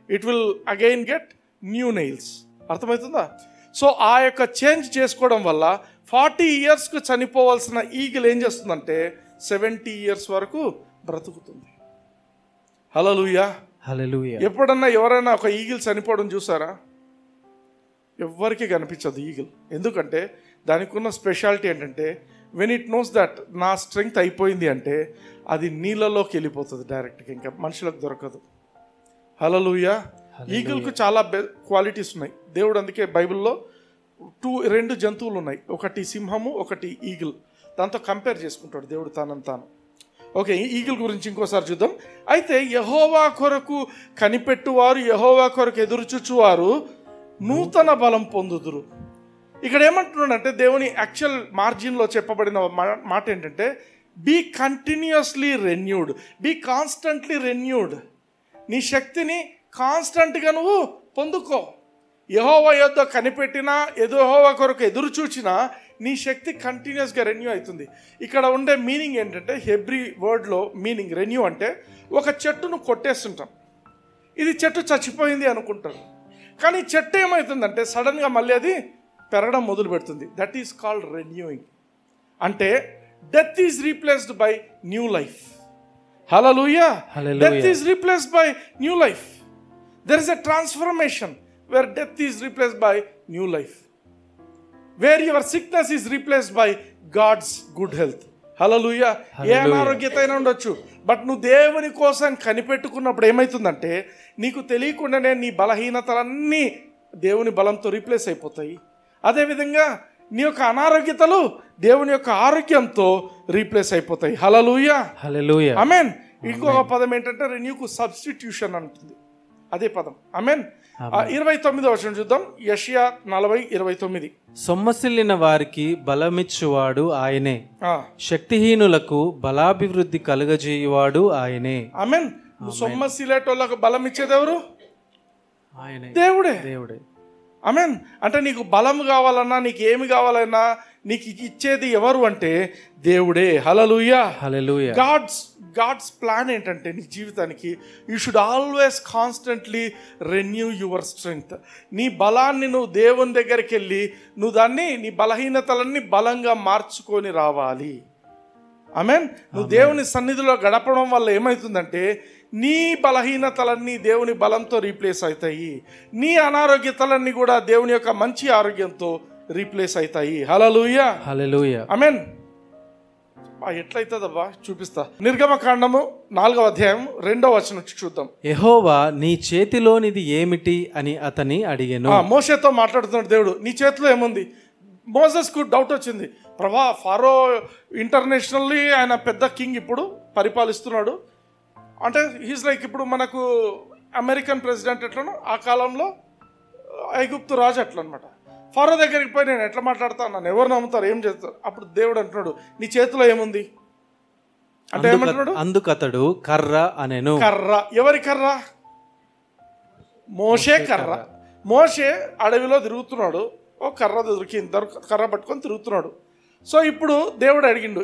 It will again get new nails. అర్థమవుతుందా? సో ఆ యొక్క చేంజ్ చేసుకోవడం వల్ల 40 yearsకు చనిపోవాల్సిన ఈగిల్ ఏం చేస్తుందంటే 70 years వరకు బ్రతుకుతుంది. హల్లెలూయా. హల్లెలూయా. ఎప్పుడన్నా ఎవరైనా ఒక ఈగిల్ చనిపోవడం చూసారా? ఎవ్వరికి కనిపించదు ఈగిల్. ఎందుకంటే దానికి ఉన్న స్పెషాలిటీ ఏంటంటే, వెన్ ఇట్ నోస్ దట్ నా స్ట్రెంగ్త్ అయిపోయింది అంటే అది నీళ్ళలోకి వెళ్ళిపోతుంది డైరెక్ట్గా, ఇంకా మనుషులకు దొరకదు. హల్లెలూయా. ఈగిల్కు చాలా క్వాలిటీస్ ఉన్నాయి. దేవుడు అందుకే బైబిల్లో 2 జంతువులు ఉన్నాయి, ఒకటి సింహము, ఒకటి ఈగిల్. దాంతో కంపేర్ చేసుకుంటాడు దేవుడు తనని తాను. ఓకే, ఈగిల్ గురించి ఇంకోసారి చూద్దాం. అయితే యెహోవా కొరకు కనిపెట్టువారు, యెహోవా కొరకు ఎదురుచూచువారు నూతన బలం పొందుదురు. ఇక్కడ ఏమంటున్నాడంటే, దేవుని యాక్చువల్ మార్జిన్లో చెప్పబడిన మాట ఏంటంటే, be continuously renewed, be constantly renewed. నీ శక్తిని కాన్స్టెంట్గా నువ్వు పొందుకో. యెహోవా యొద్ద కనిపెట్టినా, యెహోవా కొరకు ఎదురు చూచినా నీ శక్తి కంటిన్యూస్గా రెన్యూ అవుతుంది. ఇక్కడ ఉండే మీనింగ్ ఏంటంటే, హెబ్రీ వర్డ్లో మీనింగ్ రెన్యూ అంటే, ఒక చెట్టును కొట్టేస్తుంటాం, ఇది చెట్టు చచ్చిపోయింది అనుకుంటారు, కానీ చెట్టు ఏమవుతుందంటే సడన్గా మళ్ళీ అది పెరగడం మొదలు పెడుతుంది. That is called renewing. అంటే death is replaced by new life. Hallelujah. Death is replaced by new life. There is a transformation where death is replaced by new life. Where your sickness is replaced by God's good health. హల్లెలూయా. ఏ అనారోగ్యత అయినా ఉండొచ్చు, but నువ్వు దేవుని కోసం కనిపెట్టుకున్నప్పుడు ఏమవుతుందంటే నీకు తెలియకుండానే నీ బలహీనతలన్నీ దేవుని బలంతో రీప్లేస్ అయిపోతాయి. అదేవిధంగా నీ యొక్క అనారోగ్యతలు దేవుని యొక్క ఆరోగ్యంతో రీప్లేస్ అయిపోతాయి. హల్లెలూయా. హల్లెలూయా. ఆమేన్. ఇంకొక పదం ఏంటంటే రెన్యూకు సబ్స్టిట్యూషన్ అంటుంది, అదే పదం. ఆమేన్. 29వ వచనం చూద్దాం. యెషయా 40:29. సొమ్మసిల్లిన వారికి బలమిచ్చువాడు ఆయనే, శక్తిహీనులకు బలాభివృద్ధి కలుగజేయువాడు ఆయనే. ఆమేన్. సొమ్మసిల్లేటోళ్ళకు బలం ఇచ్చేది ఎవరు? ఆయనే, దేవుడే. దేవుడే. ఆమేన్. అంటే నీకు బలం కావాలన్నా, నీకు ఏమి కావాలన్నా నీకు ఇచ్చేది ఎవరు అంటే దేవుడే. హల్లెలూయా. హల్లెలూయా. గాడ్స్ ప్లాన్ ఏంటంటే నీ జీవితానికి you should always constantly renew your strength. నీ బలాన్ని నువ్వు దేవుని దగ్గరికి వెళ్ళి నువ్వు దాన్ని, నీ బలహీనతలన్నీ బలంగా మార్చుకొని రావాలి. ఆమేన్. నువ్వు దేవుని సన్నిధిలో గడపడం వల్ల ఏమవుతుందంటే నీ బలహీనతలన్నీ దేవుని బలంతో రీప్లేస్ అవుతాయి, నీ అనారోగ్యతలన్నీ కూడా దేవుని యొక్క మంచి ఆరోగ్యంతో రీప్లేస్ అవుతాయి. హల్లెలూయా. హల్లెలూయా. ఆమేన్. ఎట్లయితుందబ్బా చూపిస్తా. నిర్గమకాండము 4వ అధ్యాయం 2వ వచనం చూద్దాం. యెహోవా నీ చేతిలోనిది ఏమిటి అని అతని అడిగెను. మోషేతో మాట్లాడుతున్నాడు దేవుడు, నీ చేతిలో ఏముంది? మోసెస్కు డౌట్ వచ్చింది, ప్రభా ఫారో ఇంటర్నేషనల్లీ ఆయన పెద్ద కింగ్, ఇప్పుడు పరిపాలిస్తున్నాడు అంటే హీస్ లైక్ ఇప్పుడు మనకు అమెరికన్ ప్రెసిడెంట్ ఎట్లనో ఆ కాలంలో ఐగుప్తు రాజు అట్లా అనమాట. ఫారో దగ్గరికి పోయి నేను ఎట్లా మాట్లాడతాను, నన్ను ఎవరు నమ్ముతారు, ఏం చేస్తారు? అప్పుడు దేవుడు అంటున్నాడు నీ చేతిలో ఏముంది అంటే ఏమంటున్నాడు? అందుకతడు కర్ర అనెను. కర్ర. ఎవరి కర్ర? మోషే కర్ర. మోషే అడవిలో తిరుగుతున్నాడు, ఓ కర్ర దొరికింది, కర్ర పట్టుకొని తిరుగుతున్నాడు. సో ఇప్పుడు దేవుడు అడిగిండు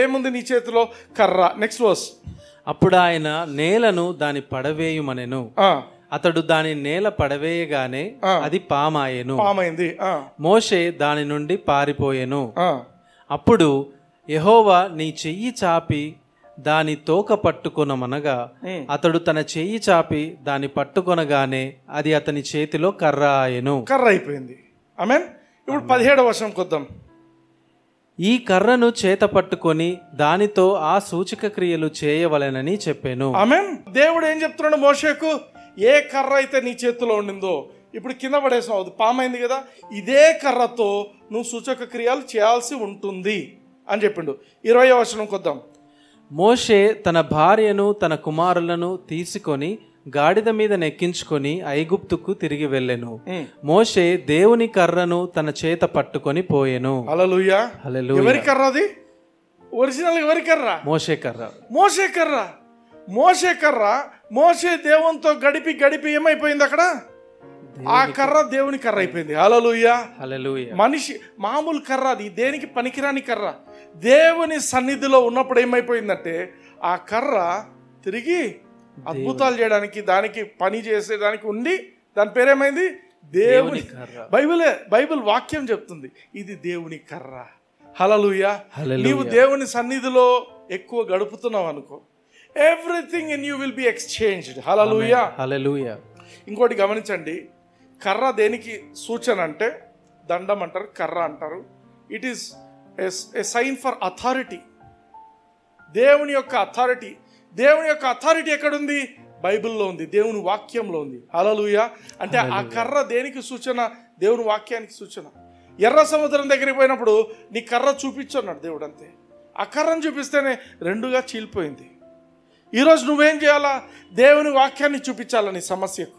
ఏముంది నీ చేతిలో? కర్ర. Next verse. అప్పుడు ఆయన నేలను దాని పడవేయుమనెను. అతడు దాని నేల పడవేయగానే అది పామాయెను. పామైంది. మోషే దాని నుండి పారిపోయెను. అప్పుడు యెహోవా నీ చెయ్యి చాపి దాని తోక పట్టుకొనమనగా అతడు తన చెయ్యి చాపి దాని పట్టుకొనగానే అది అతని చేతిలో కర్ర ఆయెను. కర్ర అయిపోయింది. ఆమేన్. ఇప్పుడు 17వ వచనంకి వద్దాం. ఈ కర్రను చేత పట్టుకొని దానితో ఆ సూచక క్రియలు చేయవలెనని చెప్పాను. ఆమేన్. దేవుడు ఏం చెప్తున్నాడు మోషేకు? ఏ కర్ర అయితే నీ చేతిలో ఉండిందో ఇప్పుడు కింద పడేసావు, అది పామైంది కదా, ఇదే కర్రతో నువ్వు సూచక క్రియలు చేయాల్సి ఉంటుంది అని చెప్పిండు. 20వ వచనంకి వద్దాం. మోషే తన భార్యను తన కుమారులను తీసుకొని గాడిద మీద నెక్కించుకొని ఐగుప్తుకు తిరిగి వెళ్ళెను. మోషే దేవుని కర్రను తన చేత పట్టుకొని పోయెను. హల్లెలూయా. హల్లెలూయా. ఎవరి కర్ర అది? ఒరిజినల్ ఎవరి కర్ర? మోషే కర్ర. మోషే కర్ర. మోషే కర్ర. మోషే దేవునితో గడిపి ఏమైపోయింది అక్కడ? ఆ కర్ర దేవుని కర్ర అయిపోయింది. హల్లెలూయా. హల్లెలూయా. మనిషి మామూలు కర్ర, అది దేనికి పనికిరాని కర్ర. దేవుని సన్నిధిలో ఉన్నప్పుడు ఏమైపోయిందంటే ఆ కర్ర తిరిగి అద్భుతాలు చేయడానికి, దానికి పని చేసేదానికి ఉండి దాని పేరేమైంది? దేవుని కర్ర. బైబిల్ వాక్యం చెప్తుంది ఇది దేవుని కర్ర. హల్లెలూయా. నీవు దేవుని సన్నిధిలో ఎక్కువ గడుపుతున్నావు అనుకో, everything in you will be exchanged. హల్లెలూయా. హల్లెలూయా. ఇంకోటి గమనించండి, కర్ర దేనికి సూచన అంటే దండం అంటారు, కర్ర అంటారు. It is a sign for authority. దేవుని యొక్క అథారిటీ. దేవుని యొక్క అథారిటీ ఎక్కడుంది? బైబిల్లో ఉంది, దేవుని వాక్యంలో ఉంది. హల్లెలూయా. అంటే ఆ కర్ర దేనికి సూచన? దేవుని వాక్యానికి సూచన. ఎర్ర సముద్రం దగ్గరికి పోయినప్పుడు నీ కర్ర చూపించు అన్నాడు దేవుడు, అంతే. ఆ కర్రను చూపిస్తేనే రెండుగా చీలిపోయింది. ఈరోజు నువ్వేం చేయాలా? దేవుని వాక్యాన్ని చూపించాలా నీ సమస్యకు.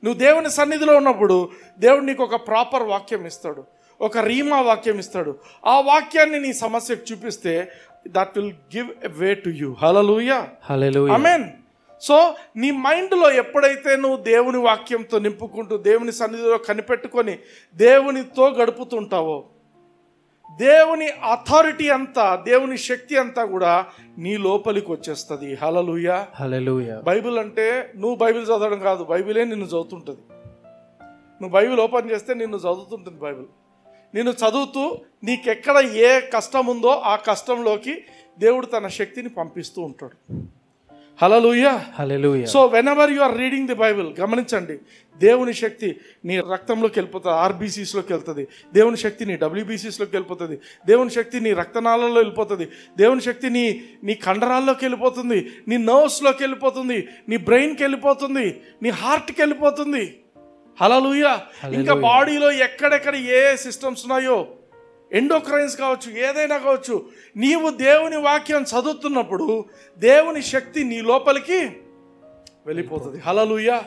నువ్వు దేవుని సన్నిధిలో ఉన్నప్పుడు దేవుడు నీకు ఒక ప్రాపర్ వాక్యం ఇస్తాడు, ఒక రీమా వాక్యం ఇస్తాడు. ఆ వాక్యాన్ని నీ సమస్యకు చూపిస్తే that will give a way to you. Hallelujah. Hallelujah. Amen. So నీ మైండ్లో ఎప్పుడైతే నువ్వు దేవుని వాక్యంతో నింపుకుంటూ దేవుని సన్నిధిలో కనిపెట్టుకొని దేవునితో గడుపుతుంటావో దేవుని అథారిటీ అంతా, దేవుని శక్తి అంతా కూడా నీ లోపలికి వచ్చేస్తుంది. హల్లెలూయా. హల్లెలూయా. బైబిల్ అంటే నువ్వు బైబిల్ చదవడం కాదు, బైబిలే నిన్ను చదువుతుంటుంది. నువ్వు బైబిల్ ఓపెన్ చేస్తే నిన్ను చదువుతుంటుంది బైబిల్. నిన్ను చదువుతూ నీకెక్కడ ఏ కష్టం ఉందో ఆ కష్టంలోకి దేవుడు తన శక్తిని పంపిస్తూ ఉంటాడు. హల్లెలూయా. హల్లెలూయా. So whenever you are reading the Bible, గమనించండి, దేవుని శక్తి నీ రక్తంలోకి వెళ్ళిపోతుంది, ఆర్బీసీస్లోకి వెళ్తుంది. దేవుని శక్తి నీ డబ్ల్యూబీసీస్లోకి వెళ్ళిపోతుంది. దేవుని శక్తి నీ రక్తనాళంలో వెళ్ళిపోతుంది. దేవుని శక్తి నీ కండరాల్లోకి వెళ్ళిపోతుంది, నీ నర్వ్స్లోకి వెళ్ళిపోతుంది, నీ బ్రెయిన్కి వెళ్ళిపోతుంది, నీ హార్ట్కి వెళ్ళిపోతుంది. హల్లెలూయా. ఇంకా బాడీలో ఎక్కడెక్కడ ఏ సిస్టమ్స్ ఉన్నాయో, ఎండోక్రైన్స్ కావచ్చు, ఏదైనా కావచ్చు, నీవు దేవుని వాక్యం చదువుతున్నప్పుడు దేవుని శక్తి నీ లోపలికి వెళ్ళిపోతుంది. హల్లెలూయా.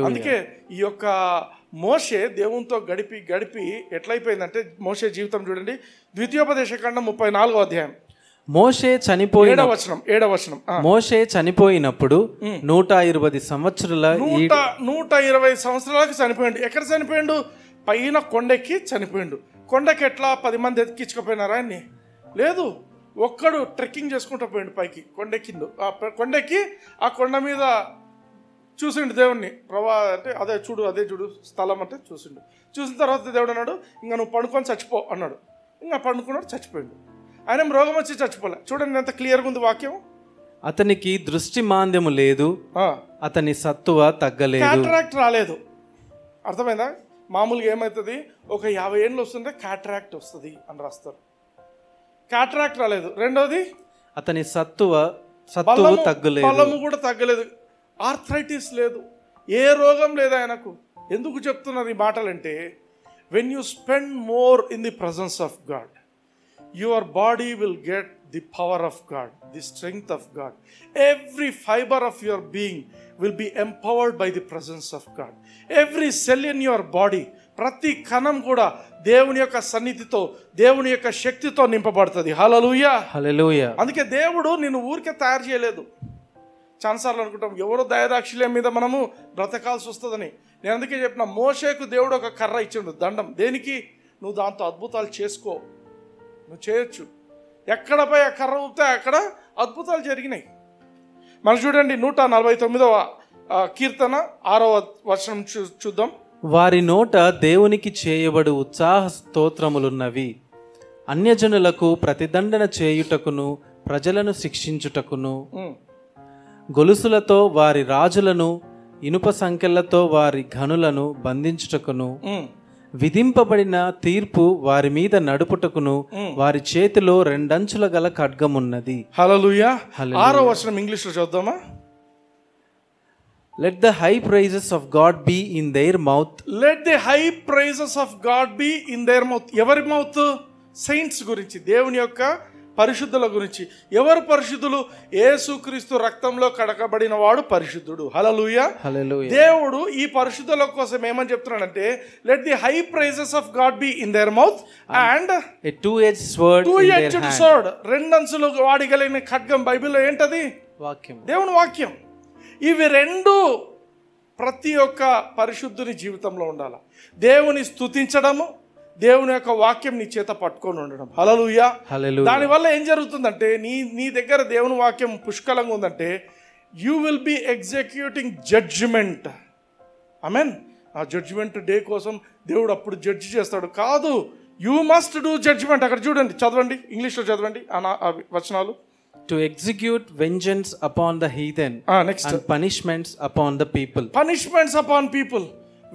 అందుకే ఈ యొక్క మోషే దేవునితో గడిపి ఎట్లయిపోయిందంటే, మోషే జీవితం చూడండి, ద్వితీయోపదేశకాండం 34వ అధ్యాయం మోషే చనిపోయిన 7వ వచనం. మోషే చనిపోయినప్పుడు 120 సంవత్సరాల 120 సంవత్సరాలకు చనిపోయిండు. ఎక్కడ చనిపోయిండు? పైన కొండెక్కి చనిపోయిండు. కొండకి ఎట్లా 10 మంది ఎక్కించుకుపోయినారా అన్ని? లేదు, ఒక్కడు ట్రెక్కింగ్ చేసుకుంటూ పోయిండు పైకి. కొండెక్కిండు, కొండెక్కి ఆ కొండ మీద చూసిండు దేవుణ్ణి. ప్రభా అంటే అదే చూడు స్థలం అంటే చూసిండు. చూసిన తర్వాత దేవుడు అన్నాడు, ఇంకా నువ్వు పండుకొని చచ్చిపో అన్నాడు. ఇంకా పండుకున్నాడు, చచ్చిపోయిండు. ఆయన రోగం వచ్చి చచ్చిపోలే. చూడండి ఎంత క్లియర్గా ఉంది వాక్యం. అతనికి దృష్టి మాంద్యము లేదు, అతని సత్తువ తగ్గలేదు, క్యాటరాక్ట్ రాలేదు. అర్థమైందా? మామూలుగా ఏమవుతుంది, ఒక 50 ఏళ్ళు వస్తుంటే క్యాటరాక్ట్ వస్తుంది అని రాస్తారు. క్యాటరాక్ట్ రాలేదు. రెండోది, అతని సత్తువ తగ్గలేదు, బలము కూడా తగ్గలేదు. ఆర్థరైటిస్ లేదు, ఏ రోగం లేదు ఆయనకు. ఎందుకు చెప్తున్నారు ఈ మాటలంటే, when you spend more in the presence of God, your body will get the power of God, the strength of God. Every fiber of your being will be empowered by the presence of God. Every cell in your body, ప్రతి కణం కూడా దేవుని యొక్క సన్నిధితో, దేవుని యొక్క శక్తితో నింపబడుతుంది. హల్లెలూయా. హల్లెలూయా. అందుకే దేవుడు నిన్ను ఊరికే తయారు చేయలేదు. చాలాసార్లు అనుకుంటాం ఎవరో దయాదాక్షిల్యం మీద మనము బ్రతకాల్సి వస్తుందని. నేను అందుకే చెప్పిన, మోషేకు దేవుడు ఒక కర్ర ఇచ్చిండు, దండం. దేనికి? నువ్వు దాంతో అద్భుతాలు చేసుకో, నువ్వు చేయొచ్చు. ఎక్కడపై ఆ కర్ర ఊపితే అక్కడ అద్భుతాలు జరిగినాయి. మనం చూడండి 149వ కీర్తన 6వ వచనం చూద్దాం. వారి నోట దేవునికి చేయబడు ఉత్సాహ స్తోత్రములున్నవి, అన్యజనులకు ప్రతిదండన చేయుటకును ప్రజలను శిక్షించుటకును, గొలుసులతో వారి రాజులను, ఇనుప సంకెళ్లతో వారి ఘనులను బంధించుటకును, విధింపబడిన తీర్పు వారి మీద నడుపుటకును వారి చేతిలో 2 అంచుల గల ఖడ్గమున్నది. హల్లెలూయా. 6వ వచనం ఇంగ్లీష్ లో చూద్దామా? Let the high praises of God be in their mouth. Let the high praises of God be in their mouth. ఎవరి మౌత్? సెయింట్స్ గురించి, దేవుని యొక్క పరిశుద్ధుల గురించి. ఎవరు పరిశుద్ధులు? యేసుక్రీస్తు రక్తంలో కడగబడిన వాడు పరిశుద్ధుడు. హల్లెలూయా. హల్లెలూయా. దేవుడు ఈ పరిశుద్ధుల కోసం ఏమని చెప్తున్నాడంటే, let the high praises of God be in their mouth and a two-edged sword in their hand. 2 అంచులు వాడగలిగిన ఖడ్గం. బైబిల్లో ఏంటది? వాక్యం, దేవుని వాక్యం. ఇవి 2 ప్రతి ఒక్క పరిశుద్ధుని జీవితంలో ఉండాలి. దేవుని స్తుతించడము, దేవుని యొక్క వాక్యం నీ చేత పట్టుకొని ఉండడం. హల్లెలూయా. దానివల్ల ఏం జరుగుతుందంటే, నీ దగ్గర దేవుని వాక్యం పుష్కలంగా ఉందంటే, you will be executing judgement. ఆమేన్. ఆ జడ్జిమెంట్ డే కోసం దేవుడు అప్పుడు జడ్జి చేస్తాడు కాదు, యూ మస్ట్ డూ జడ్జిమెంట్. అక్కడ చూడండి, చదవండి, ఇంగ్లీష్లో చదవండి ఆ వచనాలు. To execute vengeance upon the heathen next. and punishments upon the people. Punishments upon people,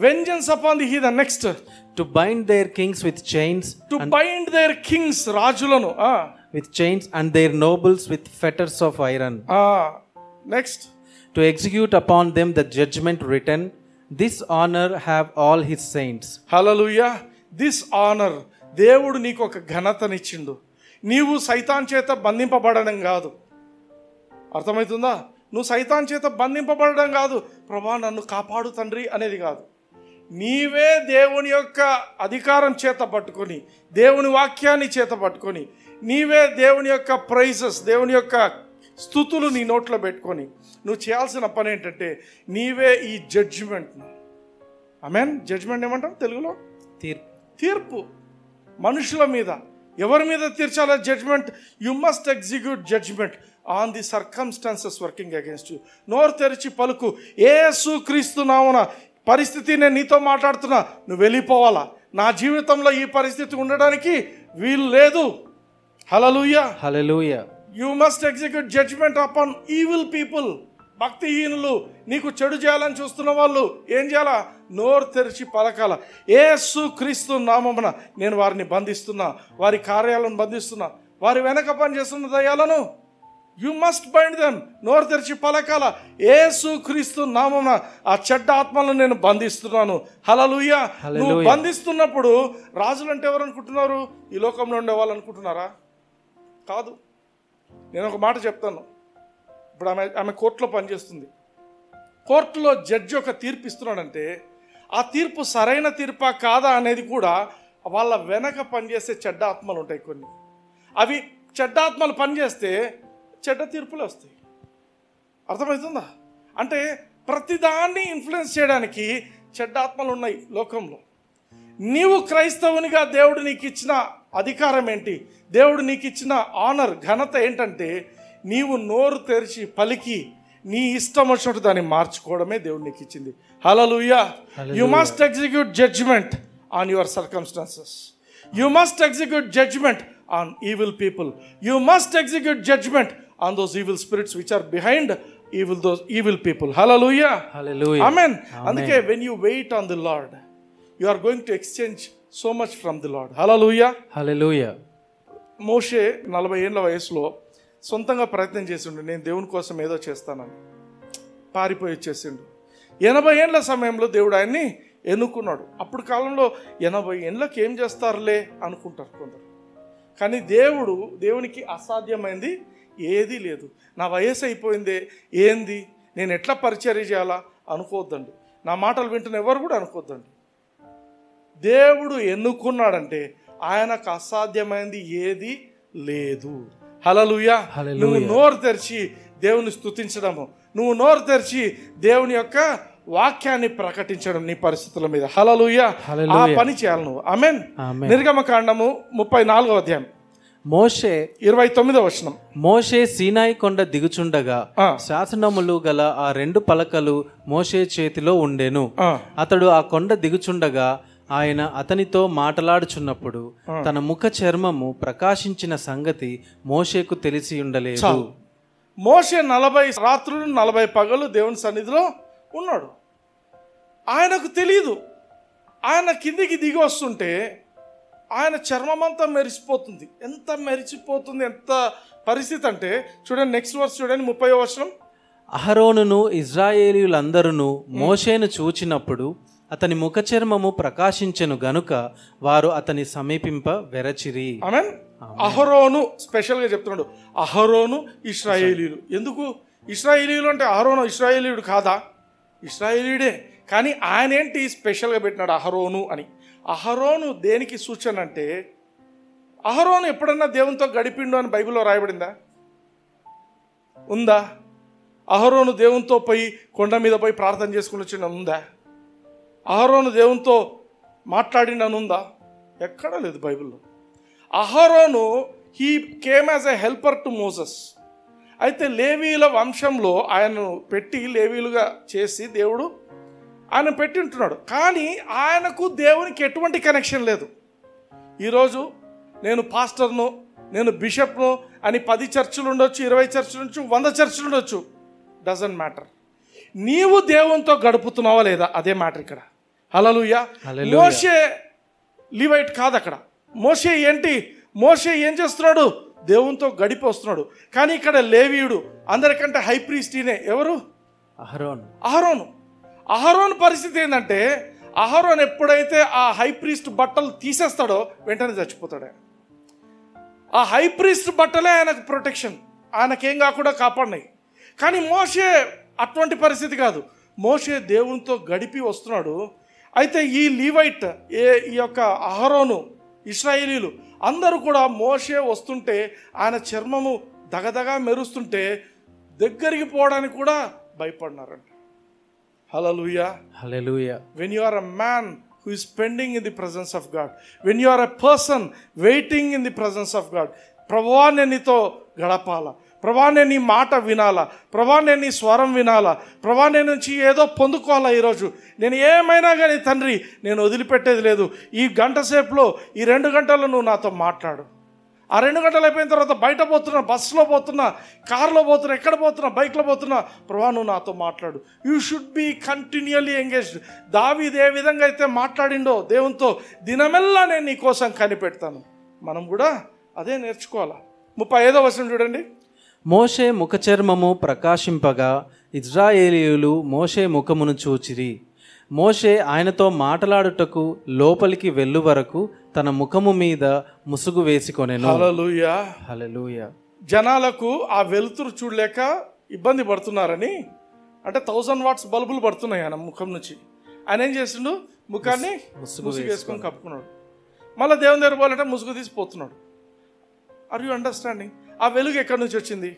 vengeance upon the heathen. Next. To bind their kings with chains. To bind their kings, rajulanu with chains, and their nobles with fetters of iron. Next. To execute upon them the judgment written. This honor have all his saints. Hallelujah. This honor, దేవుడు నీకు ఒక ఘనతనిచ్చిండు. నీవు సైతాన్ చేత బంధింపబడడం కాదు. అర్థమవుతుందా? నువ్వు సైతాన్ చేత బంధింపబడడం కాదు, ప్రభా నన్ను కాపాడు తండ్రి అనేది కాదు. నీవే దేవుని యొక్క అధికారం చేత పట్టుకొని, దేవుని వాక్యాన్ని చేత పట్టుకొని, నీవే దేవుని యొక్క ప్రైజెస్, దేవుని యొక్క స్తుతులు నీ నోట్లో పెట్టుకొని నువ్వు చేయాల్సిన పని ఏంటంటే, నీవే ఈ జడ్జిమెంట్ను, ఆమేన్, జడ్జిమెంట్ ఏమంటాం తెలుగులో? తీర్పు. మనుషుల మీద, ఎవరి మీద తీర్చాలా judgement? You must execute judgement on the circumstances working against you. నోరు తెరిచి పలుకు, యేసుక్రీస్తు నామమున పరిస్థితి నేను నీతో మాట్లాడుతున్నా, నువ్వు వెళ్ళిపోవాలా. నా జీవితంలో ఈ పరిస్థితి ఉండడానికి వీలు లేదు. హల్లెలూయా. హల్లెలూయా. You must execute judgment upon evil people. భక్తిహీనులు, నీకు చెడు చేయాలని చూస్తున్న వాళ్ళు ఏం చేయాలా? నోరు తెరిచి పలకాల, యేసు క్రీస్తు నామమున నేను వారిని బంధిస్తున్నా, వారి కార్యాలను బంధిస్తున్నా, వారి వెనక పని చేస్తున్న దయ్యాలను యు మస్ట్ బైండ్ దెమ్. నోరు తెరిచి పలకాల, యేసు క్రీస్తు నామమున ఆ చెడ్డ ఆత్మలను నేను బంధిస్తున్నాను. హల్లెలూయా. నువ్వు బంధిస్తున్నప్పుడు రాజులు అంటే ఎవరు అనుకుంటున్నారు? ఈ లోకంలో ఉండే వాళ్ళు అనుకుంటున్నారా? కాదు. నేను ఒక మాట చెప్తాను. ఇప్పుడు ఆమె కోర్టులో పనిచేస్తుంది. కోర్టులో జడ్జి ఒక తీర్పు ఇస్తున్నాడంటే ఆ తీర్పు సరైన తీర్పా కాదా అనేది కూడా వాళ్ళ వెనక పనిచేసే చెడ్డ ఆత్మలు ఉంటాయి కొన్ని. అవి చెడ్డ ఆత్మలు పనిచేస్తే చెడ్డ తీర్పులు వస్తాయి. అర్థమవుతుందా? అంటే ప్రతిదాన్ని ఇన్ఫ్లుయెన్స్ చేయడానికి చెడ్డ ఆత్మలు ఉన్నాయి లోకంలో. నీవు క్రైస్తవునిగా దేవుడు నీకు ఇచ్చిన అధికారం ఏంటి? దేవుడు నీకు ఇచ్చిన ఆనర్, ఘనత ఏంటంటే నీవు నోరు తెరిచి పలికి నీ ఇష్టం వచ్చినట్టు దాన్ని మార్చుకోవడమే దేవుడు నీకు ఇచ్చింది. హల్లెలూయా. You must execute judgement on your circumstances. You must execute judgement on evil people. You must execute judgement on those evil spirits which are behind those evil people. Hallelujah. Hallelujah. Amen. అందుకే when you wait on the Lord, you are going to exchange so much from the Lord. Hallelujah. Hallelujah. మోషే 40 ఏళ్ల వయసులో సొంతంగా ప్రయత్నం చేసిండు, నేను దేవుని కోసం ఏదో చేస్తానని. పారిపోయి వచ్చేసిండు. 80 ఏళ్ల సమయంలో దేవుడు ఆయన్ని ఎన్నుకున్నాడు. అప్పుడు కాలంలో 80 ఏళ్ళకి ఏం చేస్తారులే అనుకుంటారు కొందరు. కానీ దేవునికి అసాధ్యమైంది ఏదీ లేదు. నా వయసు అయిపోయిందే, ఏంది, నేను ఎట్లా పరిచర్య చేయాలా అనుకోవద్దండి. నా మాటలు వింటున్న ఎవరు కూడా అనుకోవద్దండి. దేవుడు ఎన్నుకున్నాడంటే ఆయనకు అసాధ్యమైంది ఏది లేదు. హల్లెలూయా. నువ్వు నోరు తెరిచి దేవుని స్తుతించడము, నువ్వు నోరు తెరిచి దేవుని యొక్క వాక్యాన్ని ప్రకటించడం నీ పరిస్థితుల మీద. హల్లెలూయా. ఆ పని చేయాలి నువ్వు. ఆమేన్. నిర్గమకాండము 34వ అధ్యాయం మోషే 29వ వచనం. మోషే సీనాయి కొండ దిగుచుండగా శాసనములు గల ఆ 2 పలకలు మోషే చేతిలో ఉండెను. అతడు ఆ కొండ దిగుచుండగా ఆయన అతనితో మాట్లాడుచున్నప్పుడు తన ముఖ చర్మము ప్రకాశించిన సంగతి మోషేకు తెలిసి ఉండలేదు. మోషే 40 రాత్రులు 40 పగలు దేవుని సన్నిధిలో ఉన్నాడు. ఆయనకు తెలియదు. ఆయన కిందికి దిగి వస్తుంటే ఆయన చర్మం అంతా మెరిసిపోతుంది. ఎంత మెరిసిపోతుంది, ఎంత పరిస్థితి అంటే చూడండి, నెక్స్ట్ వర్స్ చూడండి, 30వ వచనం. అహరోనును ఇశ్రాయేలీయులందరూ మోషేను చూచినప్పుడు అతని ముఖ చర్మము ప్రకాశించెను గనుక వారు అతని సమీపింప వెరచిరి. ఆమేన్. అహరోను స్పెషల్గా చెప్తున్నాడు. అహరోను ఇశ్రాయేలీయులు. ఎందుకు ఇశ్రాయేలీయులు అంటే అహరోను ఇశ్రాయేలీయుడు కాదా? ఇశ్రాయేలీయుడే. కానీ ఆయన ఏంటి స్పెషల్గా పెట్టినాడు అహరోను అని. అహరోను దేనికి సూచన అంటే, అహరోను ఎప్పుడన్నా దేవునితో గడిపిండు అని బైబిల్లో రాయబడిందా? ఉందా? అహరోను దేవునితో పోయి కొండ మీద పోయి ప్రార్థన చేసుకుని వచ్చిన ఉందా? అహరోను దేవునితో మాట్లాడినను ఉందా? ఎక్కడా లేదు బైబిల్లో. అహరోను he came as a helper to Moses. అయితే లేవీయుల వంశంలో ఆయనను పెట్టి లేవీయులుగా చేసి దేవుడు ఆయన పెట్టి ఉంటున్నాడు. కానీ ఆయనకు దేవునికి ఎటువంటి కనెక్షన్ లేదు. ఈరోజు నేను పాస్టర్ను, నేను బిషప్ను అని 10 చర్చిలు ఉండొచ్చు, 20 చర్చిలు ఉండొచ్చు, 100 చర్చిలు ఉండొచ్చు. Doesn't matter. నీవు దేవునితో గడుపుతున్నావా లేదా, అదే మ్యాటర్ ఇక్కడ. హల్లెలూయా. మోషే లీవైట్ కాదు అక్కడ. మోషే ఏంటి? మోషే ఏం చేస్తున్నాడు? దేవునితో గడిపి వస్తున్నాడు. కానీ ఇక్కడ లేవీయుడు, అందరికంటే హై ప్రీస్ట్ ఈయనే. ఎవరు? అహరోను. అహరోను పరిస్థితి ఏంటంటే, అహరోన్ ఎప్పుడైతే ఆ హై ప్రీస్ట్ బట్టలు తీసేస్తాడో వెంటనే చచ్చిపోతాడు. ఆ హై ప్రీస్ట్ బట్టలే ఆయనకు ప్రొటెక్షన్, ఆయనకేం కాకుండా కాపాడినాయి. కానీ మోషే అటువంటి పరిస్థితి కాదు. మోషే దేవునితో గడిపి వస్తున్నాడు. అయితే ఈ లీవైట్, ఈ యొక్క అహరోను, ఇశ్రాయేలీలు అందరూ కూడా మోషే వస్తుంటే ఆయన చర్మము దగదగా మెరుస్తుంటే దగ్గరికి పోవడానికి కూడా భయపడినారంట. Hallelujah. Hallelujah. When you are a man who is spending in the presence of God, when you are a person waiting in the presence of God, ప్రభువా నేను నీతో గడపాలా, ప్రభువా నేను నీ మాట వినాలా, ప్రభువా నేను నీ స్వరం వినాలా, ప్రభువా నేను నుంచి ఏదో పొందుకోవాలా, ఈరోజు నేను ఏమైనా కానీ తండ్రి నేను వదిలిపెట్టేది లేదు, ఈ గంట సేపులో ఈ 2 గంటల్లో నువ్వు నాతో మాట్లాడు ఆ 2 గంటలు అయిపోయిన తర్వాత బయట పోతున్నా, బస్సులో పోతున్నా, కారులో పోతున్నా, ఎక్కడ పోతున్నా, బైక్లో పోతున్నా, ప్రభా నువ్వు నాతో మాట్లాడు. You should be continually engaged. దావీదు ఏ విధంగా అయితే మాట్లాడిండో దేవునితో, దినమెల్లా నేను నీ కోసం కనిపెడతాను. మనం కూడా అదే నేర్చుకోవాలా. 35వ వచనం చూడండి. మోషే ముఖచర్మము ప్రకాశింపగా ఇజ్రాయేలీయులు మోషే ముఖమును చూచిరి. మోషే ఆయనతో మాట్లాడుటకు లోపలికి వెళ్ళు వరకు తన ముఖము మీద ముసుగు వేసుకొనెను. హల్లెలూయా, హల్లెలూయా. జనాలకు ఆ వెలుతురు చూడలేక ఇబ్బంది పడుతున్నారని, అంటే 1000 వాట్స్ బల్బులు పడుతున్నాయి ఆయన ముఖం నుంచి. ఆయన ఏం చేసిండు? ముఖాన్ని ముసుగు వేసుకొని కప్పుకున్నాడు. మళ్ళీ దేవుని దగ్గర పోవాలంటే ముసుగు తీసిపోతున్నాడు. Are you understanding? ఆ వెలుగు ఎక్కడి నుంచి వచ్చింది?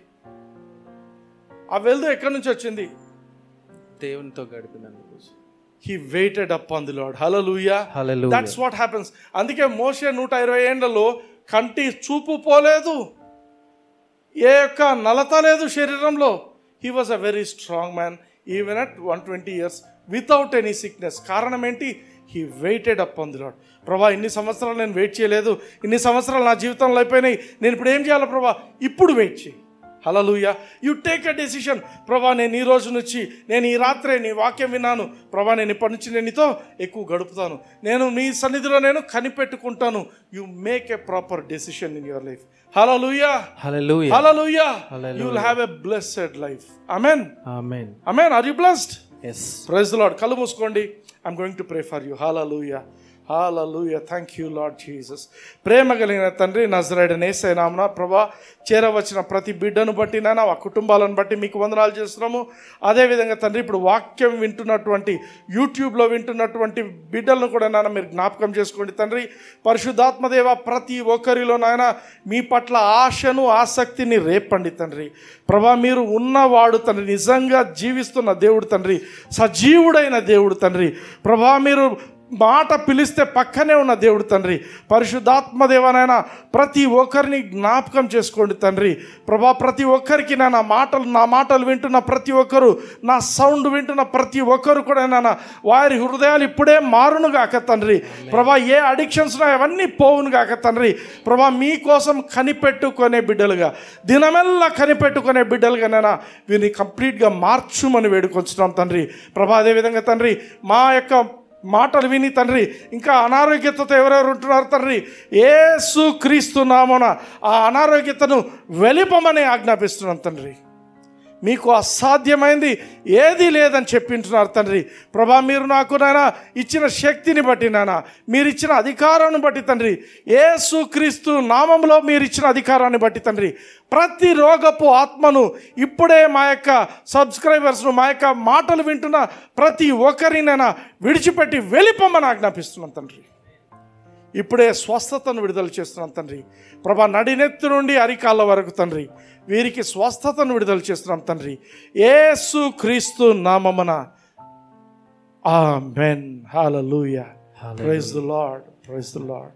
ఆ వెలుగు ఎక్కడి నుంచి వచ్చింది? దేవునితో గడిపినందుకు. He waited upon the Lord. Hallelujah. Hallelujah. That's what happens. అందుకే మోషే 120 ఏండ్లలో కంటి చూపు పోలేదు, ఏ యొక్క నలత లేదు శరీరంలో. He was a very strong man even at 120 years without any sickness. కారణం ఏంటి? He waited upon the Lord. ప్రభా ఇన్ని సంవత్సరాలు నేను వెయిట్ చేయలేదు, ఇన్ని సంవత్సరాలు నా జీవితంలో అయిపోయినాయి, నేను ఇప్పుడు ఏం చేయాలి ప్రభా? ఇప్పుడు వెయిట్ చేయి. హల్లెలూయా. You take a decision. ప్రభా నేను ఈ రోజు నుంచి, నేను ఈ రాత్రే నీ వాక్యం విన్నాను ప్రభా, నేను ఇప్పటి నుంచి నేను నీతో ఎక్కువ గడుపుతాను, నేను మీ సన్నిధిలో నేను కనిపెట్టుకుంటాను. You make a proper decision in your life. హల్లెలూయా, హల్లెలూయా, హల్లెలూయా. You will have a blessed life. ఆమేన్, ఆమేన్, ఆమేన్. Are you blessed? yes. Praise the Lord. కళ్ళు మూసుకోండి. I'm going to pray for you. హల్లెలూయా, హల్లెలూయా. Thank you Lord Jesus. ప్రేమ కలిగిన తండ్రి, నజరేయుడైన యేసయ్య నామమున ప్రభా చేరవచ్చిన ప్రతి బిడ్డను బట్టి నాయన, ఆ కుటుంబాలను బట్టి మీకు వందనాలు చేస్తున్నాము. అదేవిధంగా తండ్రి ఇప్పుడు వాక్యం వింటున్నటువంటి, యూట్యూబ్లో వింటున్నటువంటి బిడ్డలను కూడా నాయన మీరు జ్ఞాపకం చేసుకోండి తండ్రి. పరిశుద్ధాత్మదేవ ప్రతి ఒక్కరిలో నాయన మీ పట్ల ఆశను, ఆసక్తిని రేపండి తండ్రి. ప్రభా మీరు ఉన్నవాడు తండ్రి, నిజంగా జీవిస్తున్న దేవుడు తండ్రి, సజీవుడైన దేవుడు తండ్రి. ప్రభా మీరు మాట పిలిస్తే పక్కనే ఉన్న దేవుడు తండ్రి. పరిశుద్ధాత్మదేవనైనా ప్రతి ఒక్కరిని జ్ఞాపకం చేసుకోండి తండ్రి. ప్రభా ప్రతి ఒక్కరికి నా మాటలు వింటున్న ప్రతి ఒక్కరు, నా సౌండ్ వింటున్న ప్రతి ఒక్కరు కూడా నాన్న వారి హృదయాలు ఇప్పుడే మారును గాక తండ్రి. ప్రభా ఏ అడిక్షన్స్ ఉన్నాయో అవన్నీ పోవును గాక తండ్రి. ప్రభా మీకోసం కనిపెట్టుకునే బిడ్డలుగా, దినమెల్లా కనిపెట్టుకునే బిడ్డలుగా నాన్న వీరిని కంప్లీట్గా మార్చుమని వేడుకొంచున్నాం తండ్రి. ప్రభా అదేవిధంగా తండ్రి మా యొక్క మాటలు విని తండ్రి ఇంకా అనారోగ్యతతో ఎవరెవరు ఉంటున్నారు తండ్రి, యేసు క్రీస్తు నామమున ఆ అనారోగ్యతను వెలిపమని ఆజ్ఞాపిస్తున్నాం తండ్రి. మీకు అసాధ్యమైంది ఏది లేదని చెప్పింటున్నారు తండ్రి. ప్రభా మీరు నాకు నాయన ఇచ్చిన శక్తిని బట్టి నాయన, మీరు ఇచ్చిన అధికారాన్ని బట్టి తండ్రి, యేసు క్రీస్తు నామంలో మీరు ఇచ్చిన అధికారాన్ని బట్టి తండ్రి, ప్రతి రోగపు ఆత్మను ఇప్పుడే మా యొక్క సబ్స్క్రైబర్స్ను, మా యొక్క మాటలు వింటున్న ప్రతి ఒక్కరినైనా విడిచిపెట్టి వెళ్ళిపోమని ఆజ్ఞాపిస్తున్నాం తండ్రి. ఇప్పుడే స్వస్థతను విడుదల చేస్తున్నాం తండ్రి. ప్రభా నడినెత్తి నుండి అరికాళ్ళ వరకు తండ్రి వీరికి స్వస్థతను విడుదల చేస్తున్నాం తండ్రి, యేసు క్రీస్తు నామమున. ఆమేన్. హల్లెలూయా. Praise the Lord, praise the lord.